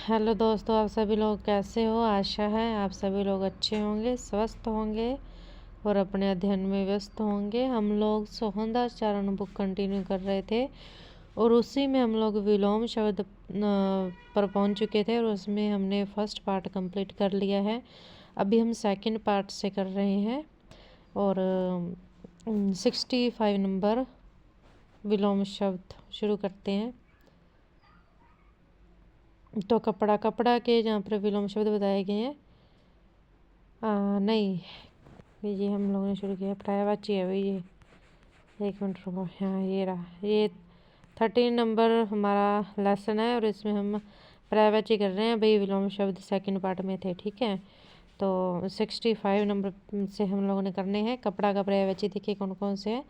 Hello दोस्तों, आप सभी लोग कैसे हो। आशा है आप सभी लोग अच्छे होंगे, स्वस्थ होंगे और अपने अध्ययन में व्यस्त होंगे। हम लोग सोहनदास चारण बुक कंटिन्यू कर रहे थे और उसी में हम लोग विलोम शब्द पर पहुंच चुके थे और उसमें हमने फर्स्ट पार्ट कंप्लीट कर लिया है। अभी हम सेकंड पार्ट से कर रहे हैं और 65 नंबर विलोम शब्द शुरू करते हैं। तो कपड़ा कपड़ा के जहाँ पर विलोम शब्द बताए गए हैं, नहीं ये हम लोगों ने शुरू किया, पर्यायवाची है भाई ये। एक मिनट रुको, हाँ ये रहा, ये 13 नंबर हमारा लेसन है और इसमें हम पर्यायवाची कर रहे हैं भाई। विलोम शब्द सेकंड पार्ट में थे, ठीक है। तो 65 नंबर से हम लोगों ने करने हैं। कपड़ा का पर्यायवाची देखिए कौन कौन से है।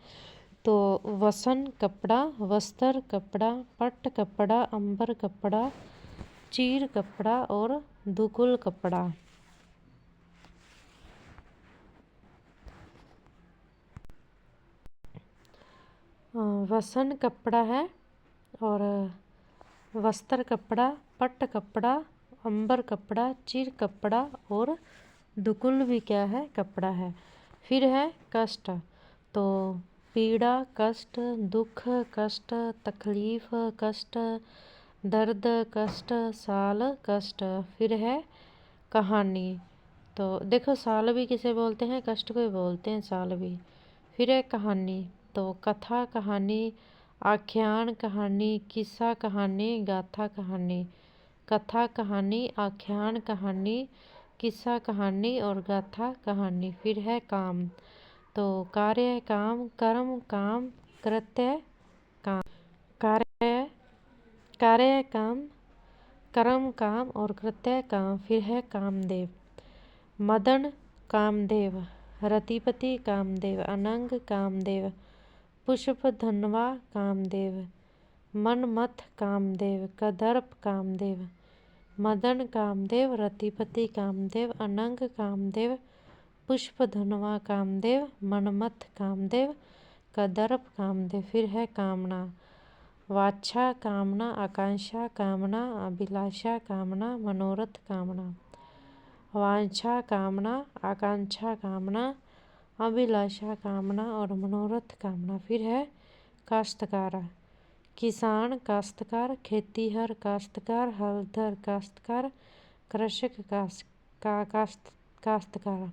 तो वसन कपड़ा, वस्त्र कपड़ा, पट कपड़ा, अंबर कपड़ा, चीर कपड़ा और दुकुल कपड़ा। वसन कपड़ा है और वस्त्र कपड़ा, पट कपड़ा, अंबर कपड़ा, चीर कपड़ा और दुकुल भी क्या है, कपड़ा है। फिर है कष्ट, तो पीड़ा कष्ट, दुख कष्ट, तकलीफ कष्ट, दर्द कष्ट, साल कष्ट। फिर है कहानी, तो देखो साल भी किसे बोलते हैं, कष्ट को ही बोलते हैं साल भी। फिर है कहानी, तो कथा कहानी, आख्यान कहानी, किस्सा कहानी, गाथा कहानी। कथा कहानी, आख्यान कहानी, किस्सा कहानी और गाथा कहानी। फिर है काम, तो कार्य काम, कर्म काम, कृत्य काम। कार्य कार्य काम, कर्म काम और कृत्य काम। फिर है कामदेव, मदन कामदेव, रतिपति कामदेव, अनंग कामदेव, पुष्प धनवा कामदेव, मनमथ कामदेव, कदर्प कामदेव। मदन कामदेव, रतिपति कामदेव, अनंग कामदेव, पुष्प धनवा कामदेव, मनमथ कामदेव, कदर्प कामदेव। फिर है कामना, वाच्छा कामना, आकांक्षा कामना, अभिलाषा कामना, मनोरथ कामना। वांछा कामना, आकांक्षा कामना, अभिलाषा कामना और मनोरथ कामना। फिर है काश्तकार, किसान काश्तकार, खेतीहर काश्तकार, हलधर काश्तकार, कृषक काश्तकार।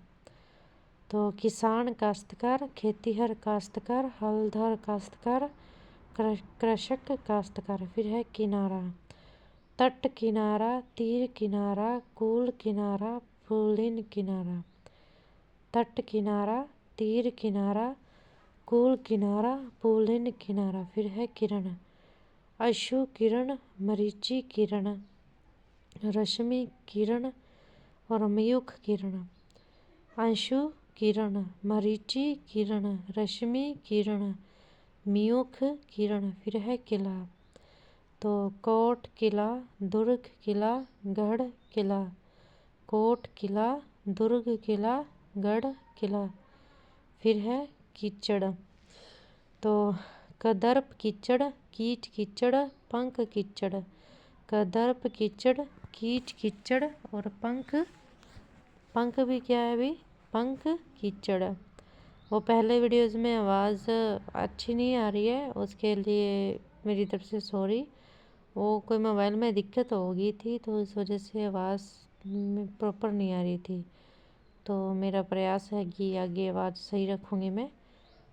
तो किसान काश्तकार, खेतीहर काश्तकार, हलधर काश्तकार, कृषक काश्तकार। फिर है किनारा, तट किनारा, तीर किनारा, कूल किनारा, पुलिन किनारा। तट किनारा, तीर किनारा, कूल किनारा, पुलिन किनारा। फिर है किरण, अशु किरण, मरीचि किरण, रश्मि किरण और मयूख किरण। अंशु किरण, मरीचि किरण, रश्मि किरण, मयूख किरण। फिर है किला, तो कोट किला, दुर्ग किला, गढ़ किला। कोट किला, दुर्ग किला, गढ़ किला। फिर है कीचड़, तो कदर्प कीचड़, कीट कीचड़, पंख कीचड़। कदर्प कीचड़, कीट कीचड़ और पंख भी क्या है भी, पंख कीचड़। वो पहले वीडियोस में आवाज़ अच्छी नहीं आ रही है, उसके लिए मेरी तरफ से सॉरी। वो कोई मोबाइल में दिक्कत हो गई थी तो इस वजह से आवाज़ में प्रॉपर नहीं आ रही थी। तो मेरा प्रयास है कि आगे आवाज़ सही रखूँगी मैं।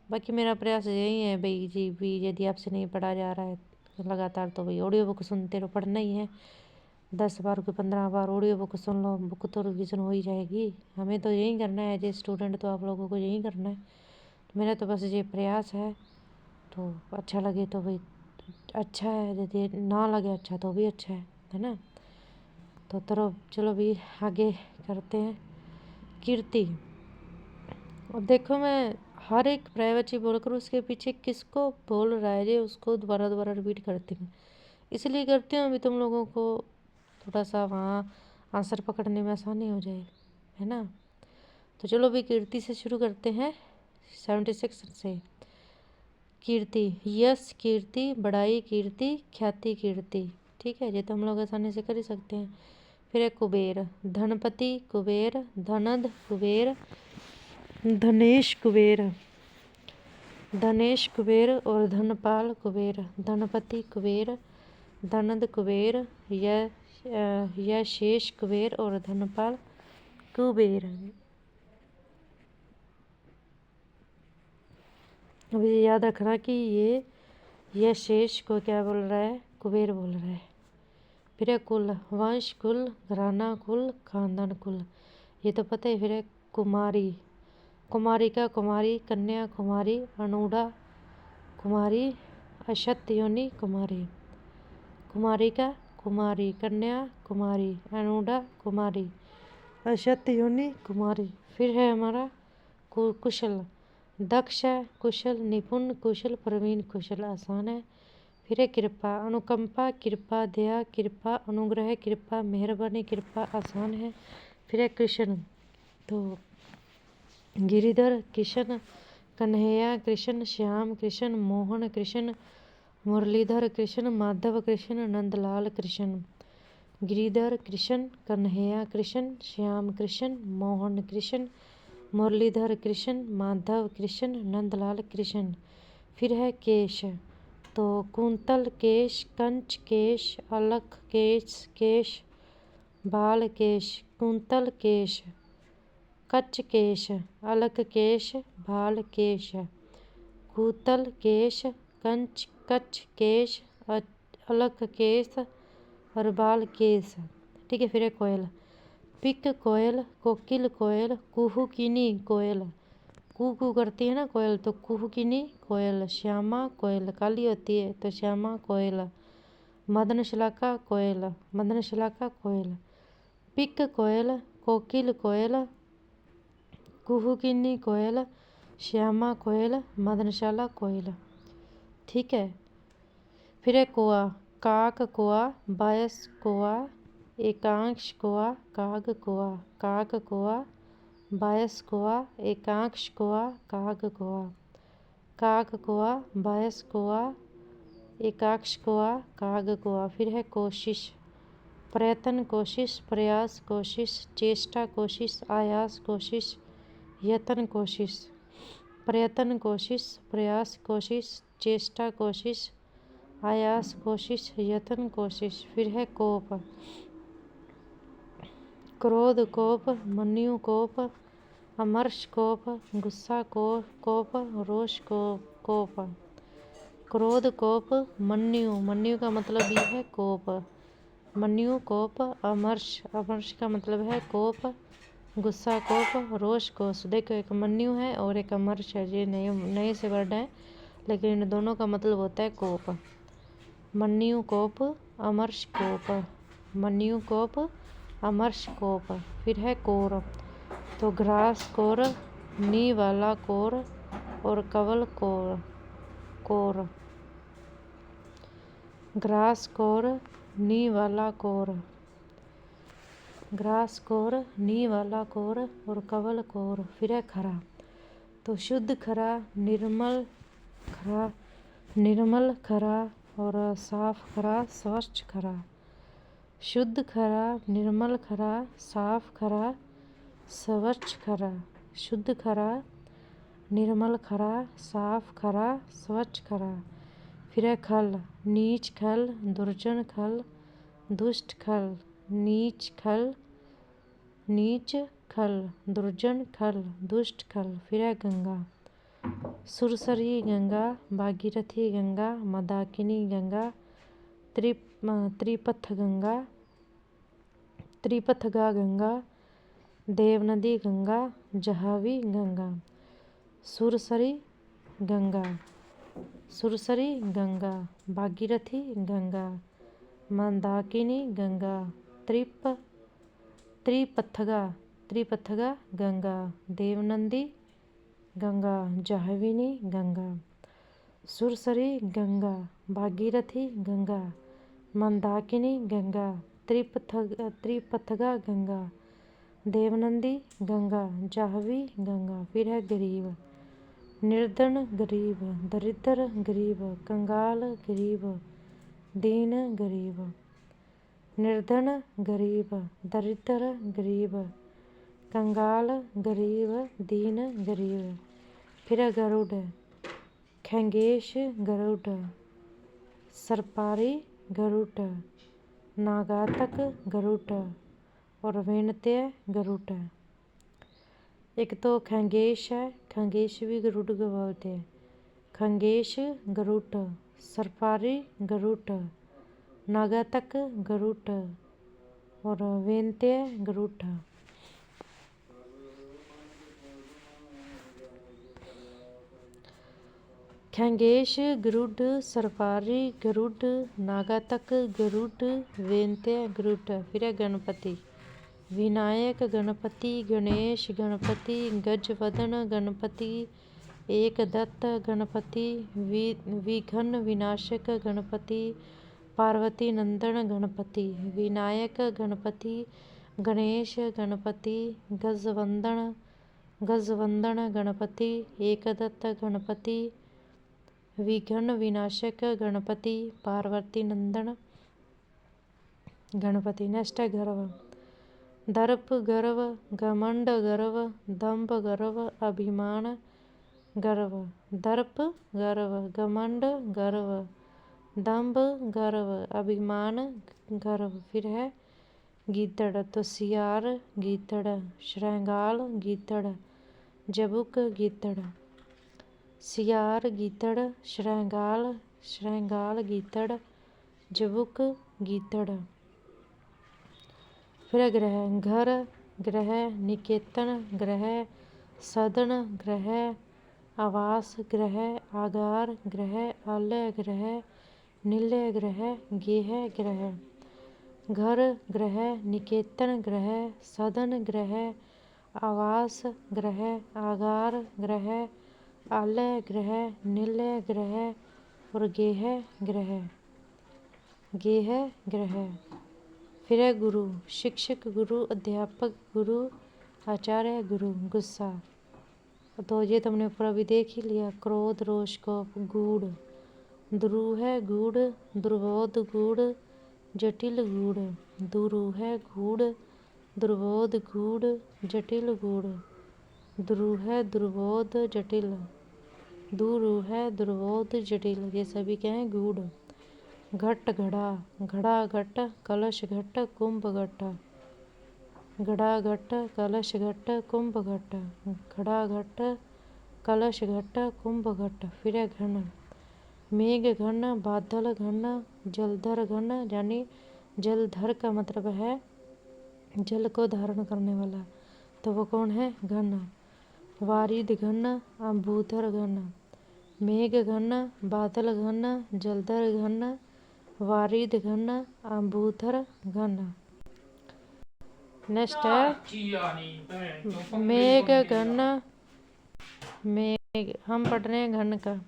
बाकी मेरा प्रयास यही है भाई जी भी, यदि आपसे नहीं पढ़ा जा रहा है लगातार तो भाई ऑडियो बुक सुनते रहो, पढ़ना ही है। 10 बार कोई 15 बार ऑडियो बुक सुन लो, बुक तो रिविज़न हो ही जाएगी। हमें तो यही करना है एज ए स्टूडेंट, तो आप लोगों को यही करना है। मेरा तो बस ये प्रयास है। तो अच्छा लगे तो भाई अच्छा है, यदि ना लगे अच्छा तो भी अच्छा है ना। तो चलो भी आगे करते हैं। कीर्ति, और देखो मैं हर एक पर्यायवाची बोलकर उसके पीछे किसको बोल रहा है ये उसको दोबारा दोबारा रिपीट करती हूँ। इसलिए करती हूँ अभी तुम लोगों को थोड़ा सा वहाँ आंसर पकड़ने में आसानी हो जाए, है ना। तो चलो भी कीर्ति से शुरू करते हैं, 76 से। कीर्ति, यश कीर्ति, बड़ाई कीर्ति, ख्याति कीर्ति। ठीक है, ये तो हम लोग आसानी से कर ही सकते हैं। फिर है कुबेर, धनपति कुबेर, धनद कुबेर, धनेश कुबेर, धनेश कुबेर और धनपाल कुबेर, धनपति कुबेर, धनद कुबेर, यशेष कुबेर और धनपाल कुबेर। अब ये याद रखना कि ये यशेष को क्या बोल रहा है, कुबेर बोल रहा है। फिर है कुल, वंश कुल, घराना कुल, खानदान कुल, ये तो पता है। फिर है कुमारी, कुमारिका कुमारी, कन्या कुमारी, अनुडा कुमारी, अशत योनि कुमारी, कुमारिका कुमारी, कन्या कुमारी, अनुडा कुमारी, अशत योनि कुमारी। फिर है हमारा कुशल, दक्ष, कुशल, निपुण, कुशल, प्रवीण, कुशल, आसान है। फिर है कृपा, अनुकंपा, कृपा, दया, कृपा, अनुग्रह, कृपा, मेहरबानी, कृपा, आसान है। फिर है कृष्ण, तो गिरिधर कृष्ण, कन्हैया कृष्ण, श्याम कृष्ण, मोहन कृष्ण, मुरलीधर कृष्ण, माधव कृष्ण, नंदलाल कृष्ण। गिरिधर कृष्ण, कन्हैया कृष्ण, श्याम कृष्ण, मोहन कृष्ण, मुरलीधर कृष्ण, माधव कृष्ण, नंदलाल कृष्ण। फिर है केश, तो कुंतल केश, कंच केश, अलख केश, बाल केश, कुंतल केश, कच्च केश, अलख केश, बाल केश, कुंतल केश, कंच कच्च केश, अलख केश और बाल केश। ठीक है। फिर है कोयल, पिक कोयल, कोकिल कोयल, कुहुकिनी कोयल, कू करती है ना कोयल, तो कुहुकिनी कोयल। श्यामा कोयल, काली होती है तो श्यामा कोयल। मदनशलाका कोयल, मदनशलाका कोयल। पिक कोयल, कोकिल कोयल, कुहुकिनी कोयल, श्यामा कोयल, मदनशाला कोयल। ठीक है। फिर है कोआ, काक कोआ, बायस कोआ, एकांश कोआ, काग कोआ, काक कोआ, बायस कोआ, एकांश कोआ, काग कोआ, काक कोआ, बायस कोआ, एकाक्ष कोआ, काग कोआ। फिर है कोशिश, प्रयत्न कोशिश, प्रयास कोशिश, चेष्टा कोशिश, आयास कोशिश, यत्न कोशिश। प्रयत्न कोशिश, प्रयास कोशिश, चेष्टा कोशिश, आयास कोशिश, यत्न कोशिश। फिर है कोप, क्रोध कोप, मन्यु कोप, अमर्ष कोप, गुस्सा कोप, रोष कोप। क्रोध कोप, मन्यु का मतलब ये है कोप, मन्यु कोप, अमर्ष का मतलब है कोप, गुस्सा कोप, रोष कोष। देखो एक मन्यु है और एक अमर्ष है, ये नए से वर्ड है, लेकिन इन दोनों का मतलब होता है कोप। मन्यु कोप, अमर्ष कोप, मन्यु कोप, अमर्ष कोप। फिर है कोर, तो ग्रास कोर, नी वाला कोर और कवल कोर। ग्रास कोर, नी वाला कोर, ग्रास कोर, नी वाला कोर और कवल कोर। फिर है खरा, तो शुद्ध खरा, निर्मल खरा और साफ खरा, स्वच्छ खरा। शुद्ध खरा, निर्मल खरा, साफ खरा, स्वच्छ खरा। शुद्ध खरा, निर्मल खरा, साफ खरा, स्वच्छ खरा। फिर है खल, नीच खल, दुर्जन खल, दुष्ट खल, नीच खल, दुर्जन खल, दुष्ट खल। फिर है गंगा, सुरसरी गंगा, भागीरथी गंगा, मंदाकिनी गंगा, त्रिपथ गंगा, त्रिपथगा गंगा, देवनदी गंगा, जहावी गंगा। सुरसरी गंगा, सुरसरी गंगा, भागीरथी गंगा, मंदाकिनी गंगा, त्रिपथगा गंगा, देवनंदी गंगा, जाह्नवी गंगा। सुरसरी गंगा, भागीरथी गंगा, मंदाकिनी गंगा, त्रिपथगा गंगा, देवनंदी गंगा, जाह्नवी गंगा। फिर है गरीब, निर्धन गरीब, दरिद्र गरीब, कंगाल गरीब, दीन गरीब। निर्धन गरीब, दरिद्र गरीब, कंगाल गरीब, दीन गरीब। फिर है गरुड़, खंगेश गरुड़, सरपारी गरुड़, नागातक गरुड़ और वेनत्य गरुड़। एक तो खंगेश है, खंगेश भी गरुड़ को बोलते हैं। खंगेश गरुड़, सरपारी गरुड़, नागातक गरुड़ और वेनत्य गरुड़। खंगेश गरुड़, सरपारी गरुड़, नागातक गरुड़, वेनत्य गरुड़। फिर है गणपति, विनायक गणपति, गणेश गणपति, गजवदन गणपति, एकदत्त गणपति, विघ्न विनाशक गणपति, पार्वती नंदन गणपति। विनायक गणपति, गणेश गणपति, गजवंदन गणपति, एकदत्त गणपति, विघ्न विनाशक गणपति, पार्वती नंदन गणपति। नेक्स्ट है गर्व, दर्प गर्व, घमंड गर्व, दंभ गर्व, अभिमान गर्व। दर्प गर्व, घमंड गर्व, दंभ गर्व, अभिमान गर्व। फिर है गीदड़, तो सियार गीदड़, श्रृंगाल गीदड़, जबुक गीदड़। सियार गीदड़, श्रृंगाल गीदड़, जबुक गीदड़। फिर ग्रह, घर ग्रह, निकेतन ग्रह, सदन ग्रह, आवास ग्रह, आगार ग्रह, आलय ग्रह, निलय ग्रह, गेह ग्रह। घर ग्रह, निकेतन ग्रह, सदन ग्रह, आवास ग्रह, आगार ग्रह, आलय ग्रह, निलय ग्रह और गेह ग्रह। फिर है गुरु, शिक्षक गुरु, अध्यापक गुरु, आचार्य गुरु। गुस्सा, तो ये तुमने ऊपर अभी देख ही लिया। क्रोध, रोष, कोप। गूढ़, दुरूह है गूढ़, दुर्बोध गूढ़, जटिल गूढ़। दुरूह है गूढ़, दुर्बोध गूढ़, जटिल गूढ़। दुरूह है दुर्बोध जटिल, दुरूह है दुर्बोध जटिल, ये सभी क्या हैं? गूढ़। घट घड़ा, घड़ा घट, कलश घट, कुंभ घट। घड़ा घट, कलश घट, कुंभ घट। घड़ा घट, कलश घट, कुंभ घट। फिर है घन, मेघ घन, बादल घन, जलधर घन, यानी जलधर का मतलब है जल को धारण करने वाला, तो वो कौन है? घन। वारिद घन, अम्बूधर घन। मेघ घन, बादल घन, जलधर घन, वारिद घन, अम्बूधर घन। नेक्स्ट है मेघ घन। मेघ, हम पढ़ रहे हैं घन का।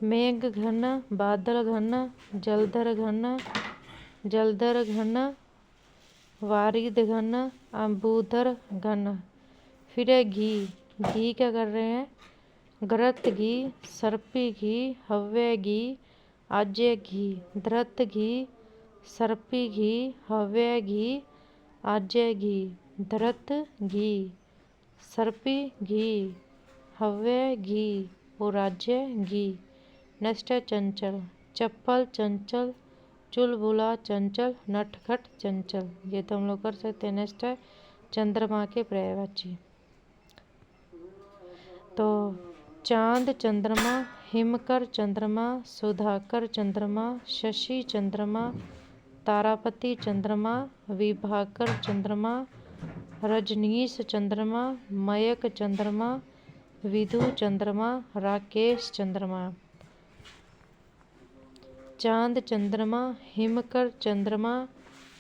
मेघ घन, बादल घन, जलधर घन, वारिद घन, अम्बूधर घन। फिर है घी, घी क्या कर रहे हैं? घृत घी, सर्पी घी, हव्य घी, आज्य घी। धृत घी, सर्पी घी, हव्य घी, आज्य घी। धृत घी, सर्पी घी, हव्य घी और आज्य घी। नेक्स्ट है चंचल, चप्पल चंचल, चुलबुला चंचल, नटखट चंचल, ये तो हम लोग कर सकते हैं। नेक्स्ट है चंद्रमा के पर्यायवाची, तो चांद चंद्रमा, हिमकर चंद्रमा, सुधाकर चंद्रमा, शशि चंद्रमा, तारापति चंद्रमा, विभाकर चंद्रमा, रजनीश चंद्रमा, मयक चंद्रमा, विधु चंद्रमा, राकेश चंद्रमा। चांद चंद्रमा, हिमकर चंद्रमा,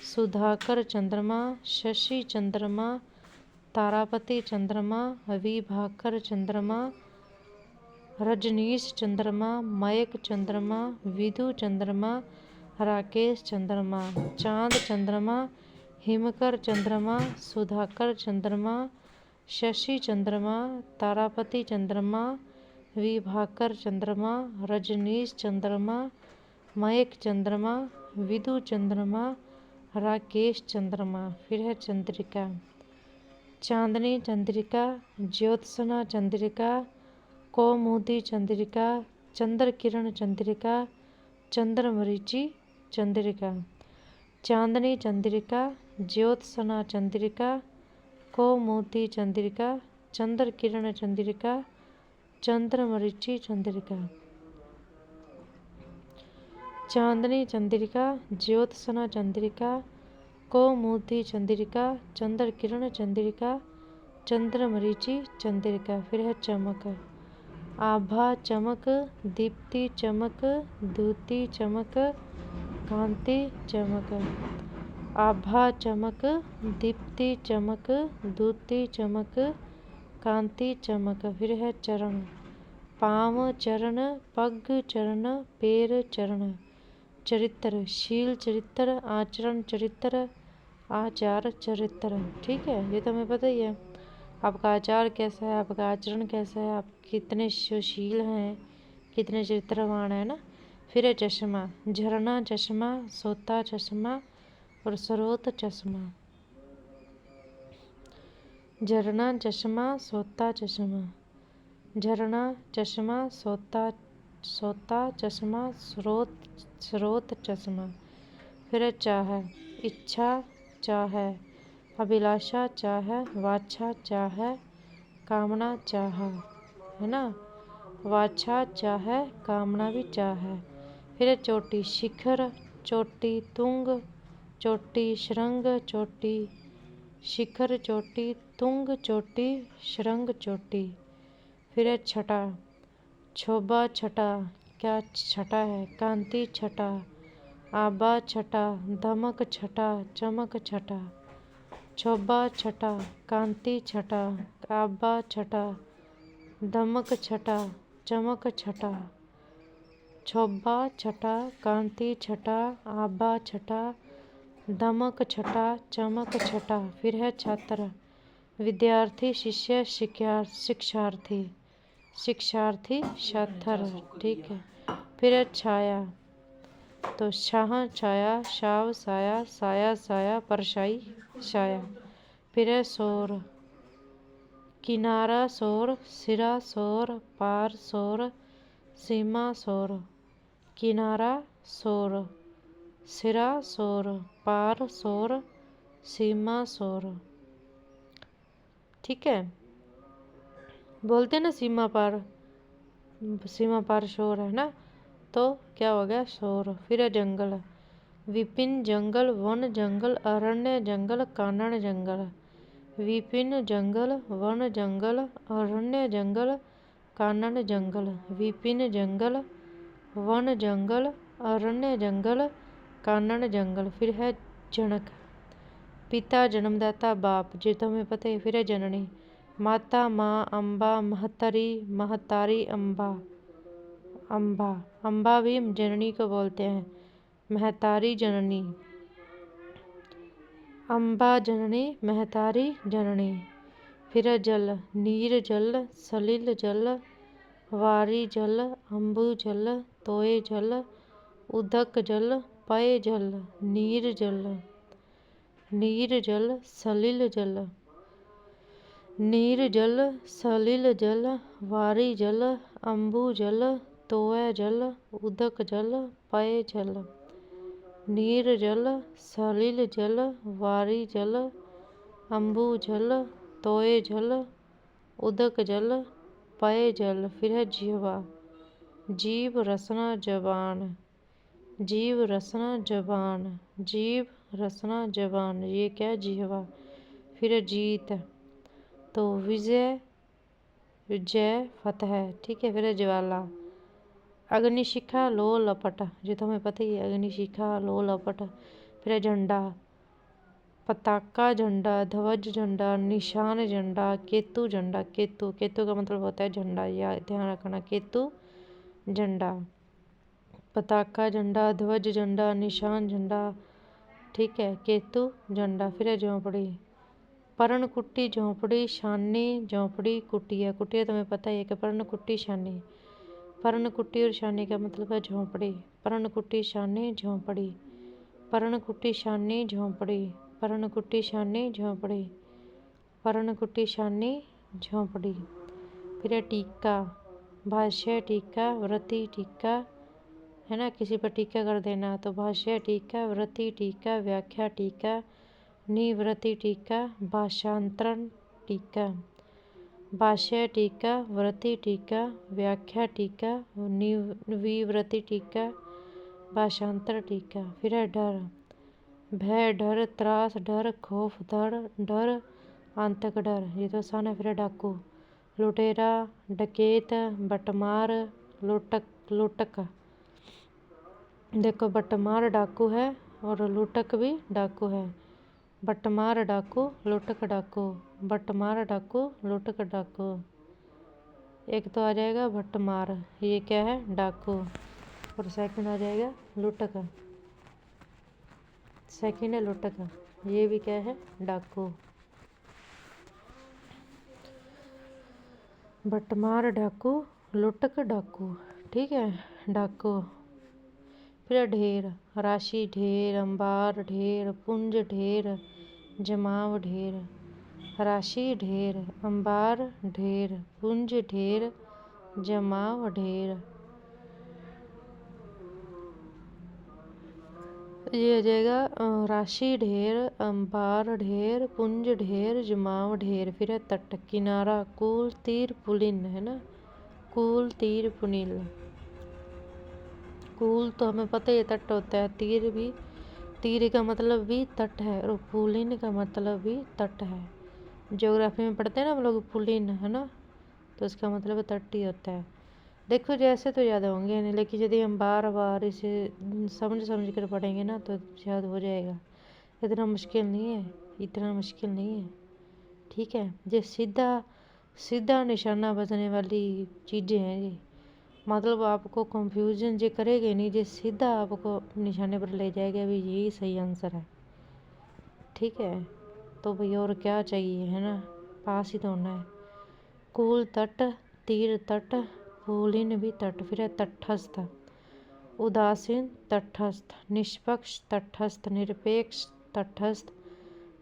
सुधाकर चंद्रमा, शशि चंद्रमा, तारापति चंद्रमा, विभाकर चंद्रमा, रजनीश चंद्रमा, मयक चंद्रमा, विधु चंद्रमा, राकेश चंद्रमा। चांद चंद्रमा, हिमकर चंद्रमा, सुधाकर चंद्रमा, शशि चंद्रमा, तारापति चंद्रमा, विभाकर चंद्रमा, रजनीश चंद्रमा, मयक चंद्रमा, विधु चंद्रमा, राकेश चंद्रमा, फिर है चंद्रिका। चांदनी चंद्रिका, ज्योत्सना चंद्रिका, कौमुदी चंद्रिका, चंद्र किरण चंद्रिका, चंद्रमरीचि चंद्रिका। चांदनी चंद्रिका, ज्योत्सना चंद्रिका, कौमुदी चंद्रिका, चंद्र किरण चंद्रिका, चंद्रमरीचि चंद्रिका। चांदनी चंद्रिका, ज्योत्सना चंद्रिका, कौमुदी चंद्रिका, चंद्र किरण चंद्रिका, चंद्रमरीचि चंद्रिका। फिर है चमक। आभा चमक, दीप्ति चमक, द्युति चमक, कांति चमक। आभा चमक, दीप्ति चमक, द्युति चमक, कांति चमक। फिर है चरण। पाँव चरण, पग चरण, पैर चरण। चरित्र, शील चरित्र, आचरण चरित्र, आचार चरित्र। ठीक है, ये तो हमें पता ही है। आपका आचार कैसा है, आपका आचरण कैसा है, आप कितने सुशील हैं, कितने चरित्रवान है ना। फिर है चश्मा। झरना चश्मा, सोता चश्मा और स्रोत चश्मा। झरना चश्मा, सोता चश्मा। झरना चश्मा, सोता चश्मा, स्रोत चश्मा। फिर है चाह। इच्छा चाह, अभिलाषा चाह, वाच्छा चाह, कामना चाह, है ना। वाच्छा चाह, कामना भी चाह। फिर है चोटी। शिखर, चोटी, तुंग, चोटी, शृंग, चोटी। शिखर चोटी, तुंग चोटी, शृंग चोटी। फिर है छटा। शोभा छटा, क्या छटा है, कांति छटा, आभा छटा, धमक छटा, चमक छटा। शोभा छटा, कांति छटा, आभा छटा, धमक छटा, चमक छटा। शोभा छटा, कांति छटा, आभा छटा, धमक छटा, चमक छटा। फिर है छात्र। विद्यार्थी, शिष्य, शिक्षार्थी, शिक्षार्थी, छात्र। ठीक है। फिर है छाया। तो छाह छाया, छाव साया, साया साया, परछाई छाया। फिर है शोर। किनारा शोर, सिरा शोर, पार शोर, सीमा शोर। किनारा शोर, सिरा शोर, पार शोर, सीमा शोर। ठीक है, बोलते हैं ना सीमा पार शोर है ना, तो क्या हो गया, शोर। फिर है जंगल। विपिन जंगल, वन जंगल, अरण्य जंगल, कानन जंगल। विपिन जंगल, वन जंगल, अरण्य जंगल, कानन जंगल। विपिन जंगल, वन जंगल, अरण्य जंगल, कानन जंगल। फिर है जनक। पिता, जन्मदाता, बाप, जो तो हमें पता है। फिर है जननी। माता, माँ, अम्बा, महतरी, महतारी, अम्बा, अम्बा। अम्बा भी जननी को बोलते हैं। महतारी, जननी। अम्बा जननी, महतारी जननी। फिर है जल। नीर जल, सलिल जल, वारी जल, अम्बु जल, तोय जल, उदक जल, पय जल। नीर जल। नीर जल, सलिल जल। नीर जल, सलिल जल, वारी जल, अम्बु जल, तोय जल, उदक जल, पय जल। नीर जल, सलिल जल, वारी जल, अम्बु जल, तोय जल, उदक जल, पय जल। फिर है जिह्वा। जीभ, रसना, जबान। जीभ, रसना, जबान। जीभ, रसना, जबान। ये क्या है, जिह्वा। फिर है जीत। तो विजय, जय, फतह। ठीक है। फिर है ज्वाला। अग्निशिखा, लो लपट, जो तो हमें पता ही है। अग्निशिखा, लो लपट। फिर है झंडा। पताका झंडा, ध्वज झंडा, निशान झंडा, केतु झंडा। केतु, केतु का मतलब होता है झंडा, या ध्यान रखना, केतु झंडा। पताका झंडा, ध्वज झंडा, निशान झंडा। ठीक है, केतु झंडा। फिर है झोंपड़ी। पर्णकुटी, झोंपड़ी, छानी, झोंपड़ी, कुटिया। कुटिया तुम्हें पता ही है कि पर्णकुटी, छानी। पर्णकुटी और छानी का मतलब है झोंपड़ी। पर्णकुटी, छानी, झोंपड़ी। पर्णकुटी शानी झोंपड़ी, पर्णकुटी शानी झोंपड़ी, पर्णकुटी शानी झोंपड़ी। फिर है टीका, भाष्य टीका, व्रती टीका, है ना, किसी पर टीका कर देना तो भाष्य टीका, व्रती टीका, व्याख्या टीका, निवृत्ति टीका, भाषांतरण टीका। भाष्य टीका, व्रती टीका, व्याख्या टीका, विवृत्ति टीका, भाषांतर टीका। फिर है डर, भय डर, त्रास डर, खौफ डर, आंतक डर, ये तो आसान है। फिर है डाकू, लुटेरा, डकैत, बटमार, लुटक। देखो बटमार डाकू है और लुटक भी डाकू है। बटमार डाकू, लुटक डाकू, बटमार डाकू, लुटक डाकू। एक तो आ जाएगा भटमार, ये क्या है, डाकू, और सेकंड आ जाएगा लुटक, सेकंड है लुटक, ये भी क्या है, डाकू। भटमार डाकू, लुटक डाकू, ठीक है, डाकू। फिर ढेर, राशि ढेर, अंबार ढेर, पुंज ढेर, जमाव ढेर। राशि ढेर, अंबार ढेर, पुंज ढेर, जमाव ढेर। ये आ जाएगा राशि ढेर, अंबार ढेर, पुंज ढेर, जमाव ढेर। फिर है तट, किनारा, कूल, तीर, पुलिन, है ना, कूल, तीर, पुनिल। कूल तो हमें पता ही तट होता है, तीर भी, तीर का मतलब भी तट है, और पुलिन का मतलब भी तट है। ज्योग्राफी में पढ़ते हैं ना हम लोग पुलिन, है ना, तो इसका मतलब तट ही होता है। देखो जैसे तो याद होंगे नहीं, लेकिन यदि हम बार बार इसे समझ कर पढ़ेंगे ना तो याद हो जाएगा। इतना मुश्किल नहीं है, इतना मुश्किल नहीं है, ठीक है। ये सीधा सीधा निशाना बजने वाली चीज़ें हैं ये, मतलब आपको कंफ्यूजन जो करेगा नहीं, जो सीधा आपको निशाने पर ले जाएगा, भी यही सही आंसर है, ठीक है। तो भाई और क्या चाहिए, है ना, पास ही तो होना है। कूल तट, तीर तट, पुलिन भी तट। फिर है तटस्थ, उदासीन तटस्थ, निष्पक्ष तटस्थ, निरपेक्ष तटस्थ,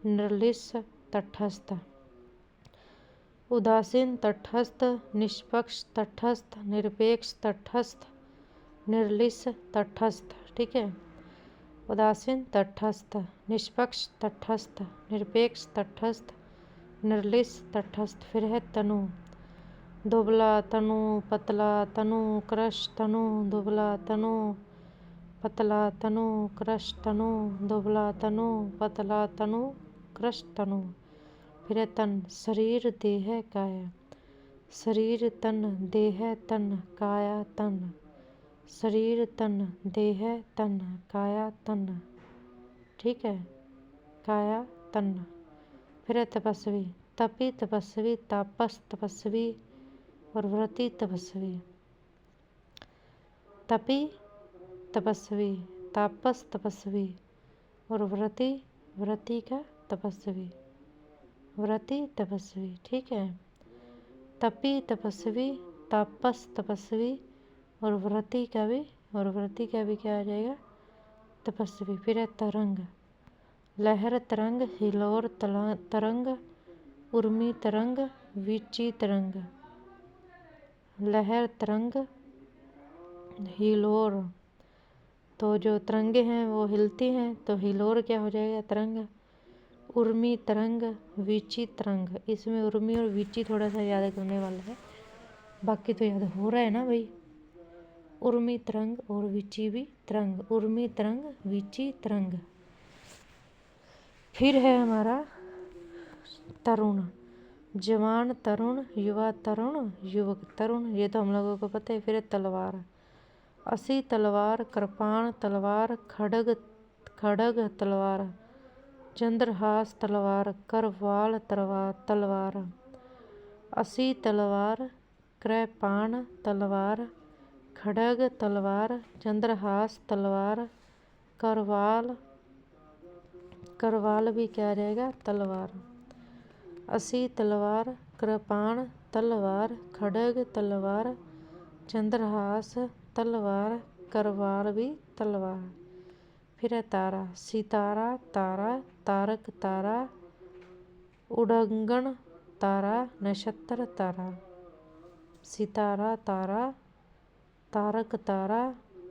निर्लिप्त तटस्थ। उदासीन तटस्थ, निष्पक्ष तटस्थ, निरपेक्ष तटस्थ, निर्लिप्त तटस्थ, ठीक है। उदासीन तटस्थ, निष्पक्ष तटस्थ, निरपेक्ष तटस्थ, निर्लिप्त तटस्थ। फिर है तनु, दुबला तनु, पतला तनु, क्रश तनु, दुबला तनु, पतला तनु, क्रश तनु, दुबला तनु, पतला तनु, क्रश तनु। फिर है तन, शरीर, देह, काया, शरीर तन, देह तन, काया तन, शरीर तन, देह तन, काया तन, ठीक है, काया तन। फिर है तपस्वी, तपी तपस्वी, तापस तपस्वी, और व्रती तपस्वी। तपी तपस्वी, तापस तपस्वी, और व्रती का तपस्वी, व्रती तपस्वी, ठीक है। तपी तपस्वी, तापस तपस्वी, और व्रती का भी क्या आ जाएगा, तपस्वी। फिर है तरंग, लहर तरंग, हिलोर तरंग, उर्मी तरंग, वीची तरंग। लहर तरंग, हिलोर, तो जो तरंगे हैं वो हिलती हैं, तो हिलोर क्या हो जाएगा, तरंग। उर्मी तरंग, वीची तरंग। इसमें उर्मी और वीची थोड़ा सा याद करने वाला है, बाकी तो याद हो रहा है ना भाई। उर्मी तरंग और वीची भी तरंग, उर्मी तरंग, वीची तरंग। फिर है हमारा तरुण, जवान तरुण, युवा तरुण, युवक तरुण, ये तो हम लोगों को पता है। फिर है तलवार, असी तलवार, कृपाण तलवार, खड़ग तलवार, चंद्रहास तलवार, करवाल तलवार। असी तलवार, कृपाण तलवार, खड़ग तलवार, चंद्रहास तलवार, करवाल भी क्या रहेगा, तलवार। असी तलवार, कृपाण तलवार, खड़ग तलवार, चंद्रहास तलवार, करवाल भी तलवार। फिर है तारा, सितारा तारा, तारक तारा, उड़ंगन तारा, नक्षत्र तारा। सितारा तारा, तारक तारा,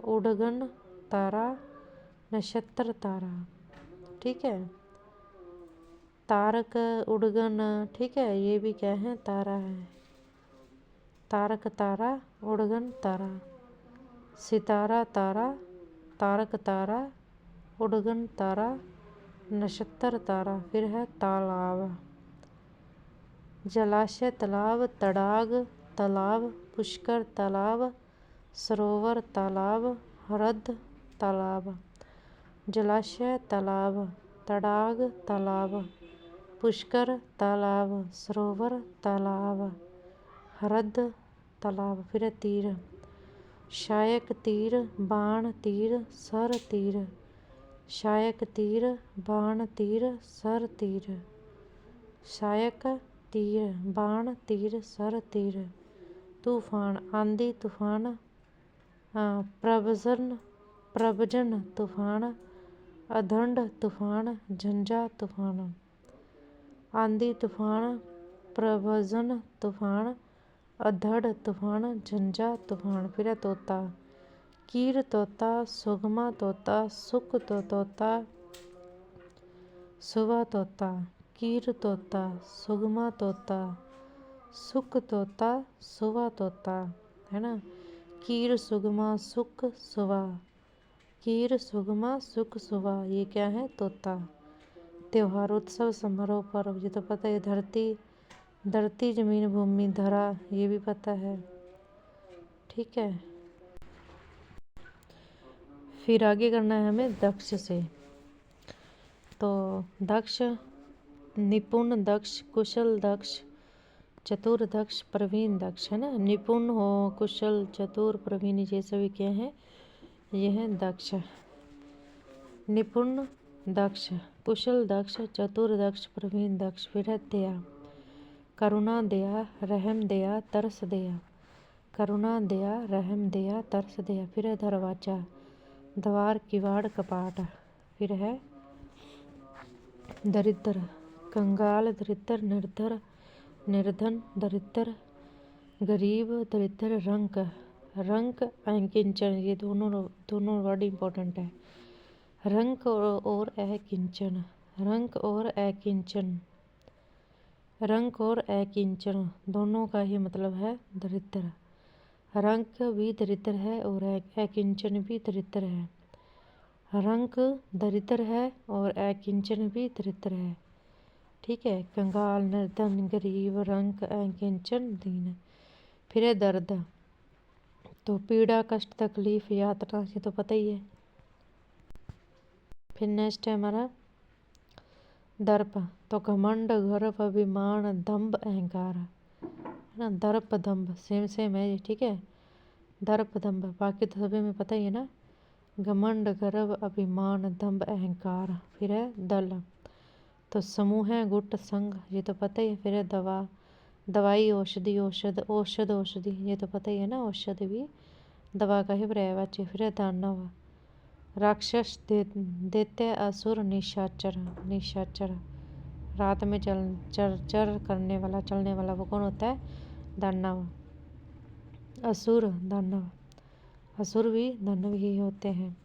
उड़गन तारा, नक्षत्र तारा। ठीक है, तारक उड़गन, ठीक है, ये भी क्या है, तारा है। तारक तारा, उड़गन तारा, सितारा तारा, तारक तारा, उड़गन तारा, नक्षत्र तारा। फिर है तालाब, जलाशय तालाब, तड़ाग तालाब, पुष्कर तालाब, सरोवर तालाब, हृद तालाब। जलाशय तालाब, तड़ाग तालाब, पुष्कर तालाब, सरोवर तालाब, हृद तालाब। फिर है तीर, शायक तीर, बाण तीर, सर तीर। शायक तीर, बाण तीर, सर तीर। शायक तीर, बाण तीर, सर तीर। तूफान, आंधी तूफान, प्रवजन तूफान, अधंड तूफान, झंझा तूफान। आंधी तूफान, प्रवजन तूफान, अधड़ तूफान, झंझा तूफान। फिर है तोता, कीर तोता, सुगमा तोता, सुख तोता, सुबह तोता। कीर तोता, सुगमा तोता, सुख तोता, सुबह तोता, है ना। कीर सुगमा सुख सुबह, कीर सुगमा सुख सुबह, ये क्या है, तोता। त्योहार, उत्सव, समारोह, पर्व, ये तो पता है। धरती, जमीन, भूमि, धरा, ये भी पता है। ठीक है, फिर आगे करना है हमें दक्ष से। तो दक्ष, निपुण दक्ष, कुशल दक्ष, चतुर दक्ष, प्रवीण दक्ष, है ना। निपुण हो, कुशल, चतुर, प्रवीण, ये सभी क्या हैं, ये हैं दक्ष। निपुण दक्ष, कुशल दक्ष, चतुर दक्ष, प्रवीण दक्ष। फिर है दया, करुणा दया, रहम दया, तरस दया। करुणा दया, रहम दया, तरस दया। फिर है दरवाजा, द्वार, किवाड़, कपाट। फिर है दरिद्र, कंगाल, दरिद्र, निर्धन, दरिद्र, गरीब, दरिद्र, रंक, अकिंचन, ये दोनों वर्ड इम्पोर्टेंट है। रंक और अकिंचन, रंक और अकिंचन, रंक और अकिंचन दोनों का ही मतलब है दरिद्र। रंक भी दरिद्र है और अकिंचन भी दरिद्र है। रंक दरिद्र है और अकिंचन भी दरिद्र है। ठीक है, कंगाल, निर्धन, गरीब, रंक, अकिंचन, दीन। फिर है दर्द, तो पीड़ा, कष्ट, तकलीफ, यातना, ये तो पता ही है। फिर नेक्स्ट है हमारा दर्प, तो घमंड, गर्व, अभिमान, दंभ, अहंकार, है ना। दर्प, दंभ सेम है ये, ठीक है। दर्प, दंभ, बाकी तो सभी में पता ही है ना। घमंड, गर्व, अभिमान, दंभ, अहंकार। फिर है दल, तो समूह है, गुट, संघ, ये तो पता ही है। फिर है दवा, दवाई, औषधि, औषधि, ये तो पता ही है ना। औषधि भी दवा का ही पर्यायवाची। फिर है दानव, राक्षस, दैत्य, असुर, निशाचर। रात में चर करने वाला, चलने वाला, वो कौन होता है, दानव। असुर, दानव, असुर भी दानव ही होते हैं।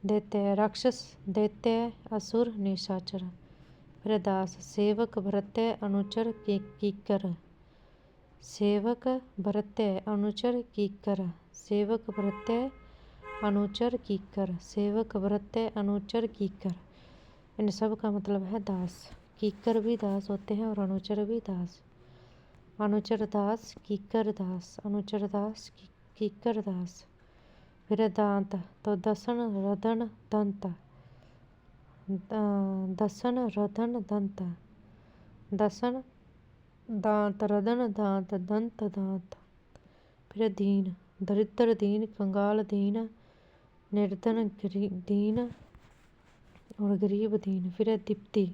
दैत्य, राक्षस, दैत्य, असुर, निशाचर। फिर दास, सेवक, भृत्य, अनुचर, कीकर। सेवक, भृत्य, अनुचर, कीकर। सेवक, भृत्य, अनुचर, कीकर। सेवक, भृत्य, अनुचर, कीकर, इन सब का मतलब है दास। कीकर भी दास होते हैं और अनुचर भी दास। अनुचर दास, कीकर दास, अनुचर दास, कीकर दास। फिर दांत, तो दसन, रदन, दंत। दसन, रदन, दंत। दसन, दांत, रदन, दांत, दंत, दांत। फिर दीन, दरिद्र, दीन, कंगाल, दीन, निर्धन, दीन और गरीब, दीन। फिर है दीप्ति,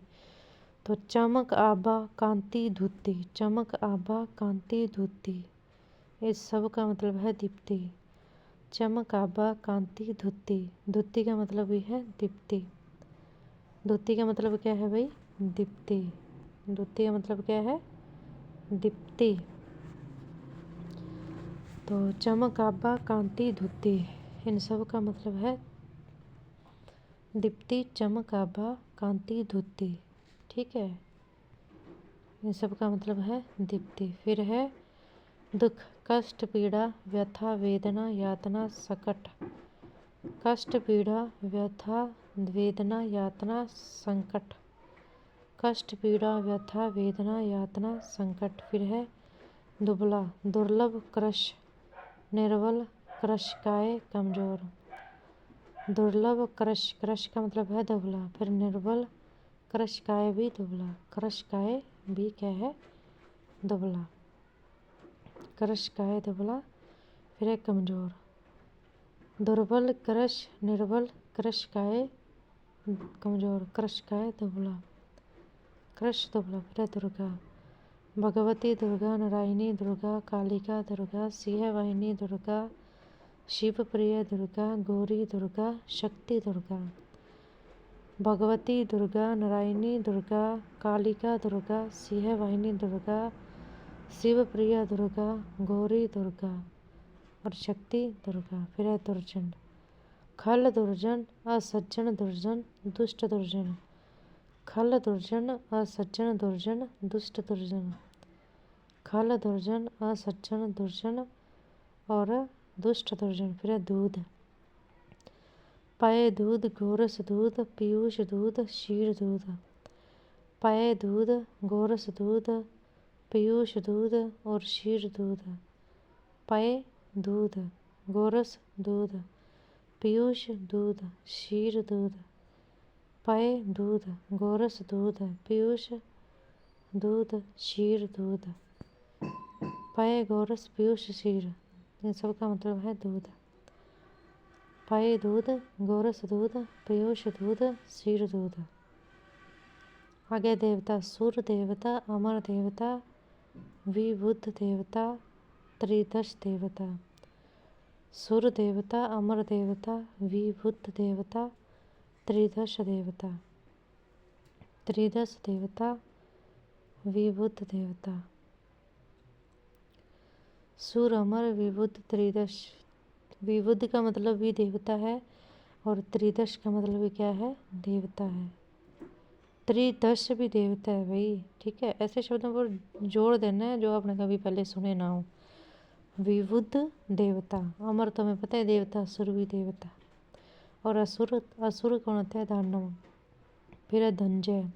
तो चमक, आभा, कांति, धुति। चमक, आभा, कांति, धुति, इस सब का मतलब है दीप्ति। चमक आभा कांति धुति। धुति का मतलब भी है दीप्ति। धुति का मतलब क्या है भाई? दीप्ति। धुति का मतलब क्या है? दीप्ति। तो चमक आभा कांति धुति, इन सब का मतलब है दीप्ति, चमक आभा कांति धुति। ठीक है, इन सब का मतलब है दीप्ति। फिर है दुख, कष्ट, पीड़ा, व्यथा, वेदना, यातना, संकट। कष्ट, पीड़ा, व्यथा, वेदना, यातना, संकट। कष्ट, पीड़ा, व्यथा, वेदना, यातना, संकट। फिर है दुबला, दुर्लभ, कृश, निर्बल, कृशकाय, कमजोर। दुर्लभ, कृश, कृश का मतलब है दुबला। फिर निर्बल, कृशकाय भी दुबला। कृशकाय भी क्या है? दुबला। कृशकाय दुबला। फिर है कमजोर। दुर्बल, कृश, निर्बल, कृशकाय कमजोर, कृशकाय दुबला, कृश दुबला। फिर है दुर्गा, भगवती दुर्गा, नारायणी दुर्गा, कालिका दुर्गा, सिंहवाहिनी दुर्गा, शिवप्रिय दुर्गा, गौरी दुर्गा, शक्ति दुर्गा। भगवती दुर्गा, नारायणी दुर्गा, कालिका दुर्गा, सिंहवाहिनी दुर्गा, शिवप्रिय दुर्गा, गौरी दुर्गा और शक्ति दुर्गा। फिर है दुर्जन, खल दुर्जन, असज्जन दुर्जन, दुष्ट दुर्जन। खल दुर्जन, असज्जन दुर्जन, दुष्ट दुर्जन। खल दुर्जन, असज्जन दुर्जन और दुष्ट दुर्जन। फिर है दूध, पय दूध, गोरस दूध, पीयूष दूध, शीर दूध। पय दूध, गोरस दूध, पीयूष दूध और शीर दूध। पय दूध, गोरस दूध, पीयूष दूध, शीर दूध। पय दूध, गोरस दूध, पीयूष दूध, शीर दूध। पय, गोरस, पीयूष, शीर, इन सब का मतलब है दूध। पय दूध, गोरस दूध, पीयूष दूध, शीर दूध। आगे देवता, सूर्य देवता, अमर देवता, विबुध देवता, त्रिदश देवता। सूर्य देवता, अमर देवता, विबुध देवता, त्रिदश देवता। त्रिदश देवता, विबुध देवता। सूर्य, अमर, विबुध, त्रिदश। विबुध का मतलब भी देवता है और त्रिदश का मतलब भी क्या है? देवता है। त्रिदश भी देवता है भाई। ठीक है, ऐसे शब्दों पर जोड़ देना है जो आपने कभी पहले सुने ना हो। विबुध देवता, अमर तो हमें पता है देवता, असुर भी देवता। और असुर, असुर कौन होता है? दानव। फिर है धनंजय,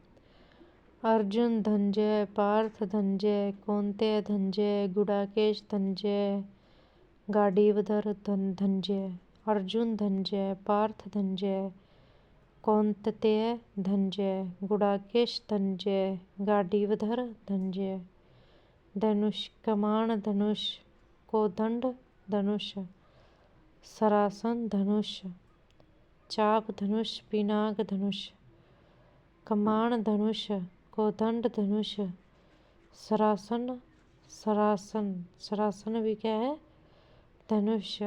अर्जुन धनंजय, पार्थ धनंजय, कौन्तेय धनंजय, गुडाकेश धनंजय, गांडीवधर धनंजय। अर्जुन धनंजय, पार्थ धनंजय, कौन्तेय धनंजय, गुडाकेश धनंजय, गांडीवधर धनंजय। धनुष, कमान धनुष, कोदंड धनुष, सरासन धनुष, चाप धनुष, पिनाक धनुष। कमान धनुष, कोदंड धनुष, सरासन, सरासन, सरासन भी क्या है? धनुष,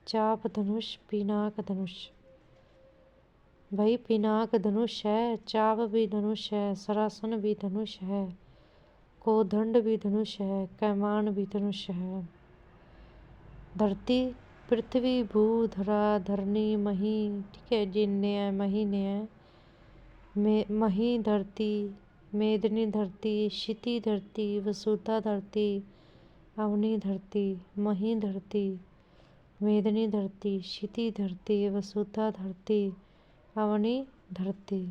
चाप धनुष, पिनाक धनुष। भाई पिनाक धनुष है, चाप भी धनुष है, सरासन भी धनुष है, कोदंड भी धनुष है, कमान भी धनुष है। धरती, पृथ्वी, भू, धरा, धरणी, मही। ठीक है, जिन्हें महीने है। मही धरती, मेदिनी धरती, क्षिति धरती, वसुधा धरती, अवनी धरती। मही धरती, मेदिनी धरती, क्षिति धरती, वसुधा धरती, अवनी धरती।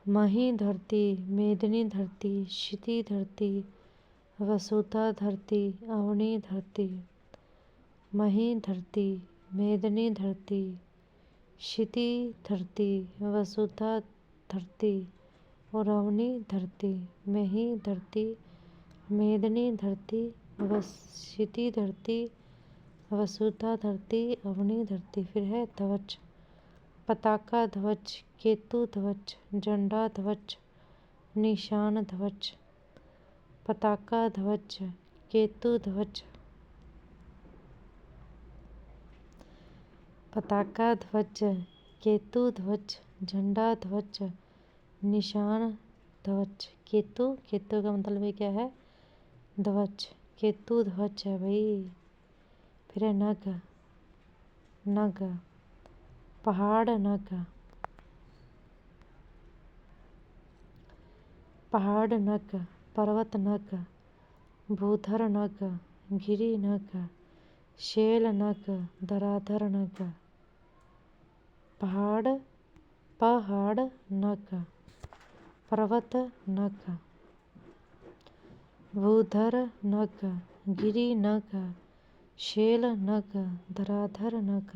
मही धरती, मेदिनी धरती, क्षिति धरती, वसुधा धरती, अवनी धरती। मही धरती, मेदिनी धरती, क्षिति धरती, वसुधा धरती और अवनी धरती। मही धरती, मेदिनी धरती, क्षिति धरती, वसुधा धरती, अवनी धरती। फिर है ध्वज, पताका ध्वज, केतु ध्वज, झंडा ध्वज, निशान ध्वज। पताका ध्वज, केतु ध्वज, पताका ध्वज, केतु ध्वज, झंडा ध्वज, निशान ध्वज। केतु, केतु का मतलब ये क्या है? ध्वज। केतु ध्वज है भाई। फिर है नग, नग, पहाड़ नग, पहाड़ नग, पर्वत नग, भूधर नग, गिरि नग, शैल नग, धराधर नग। पहाड़, पहाड़ नग, पर्वत नग, भूधर नग, गिरि नग, शैल नग, धराधर नग।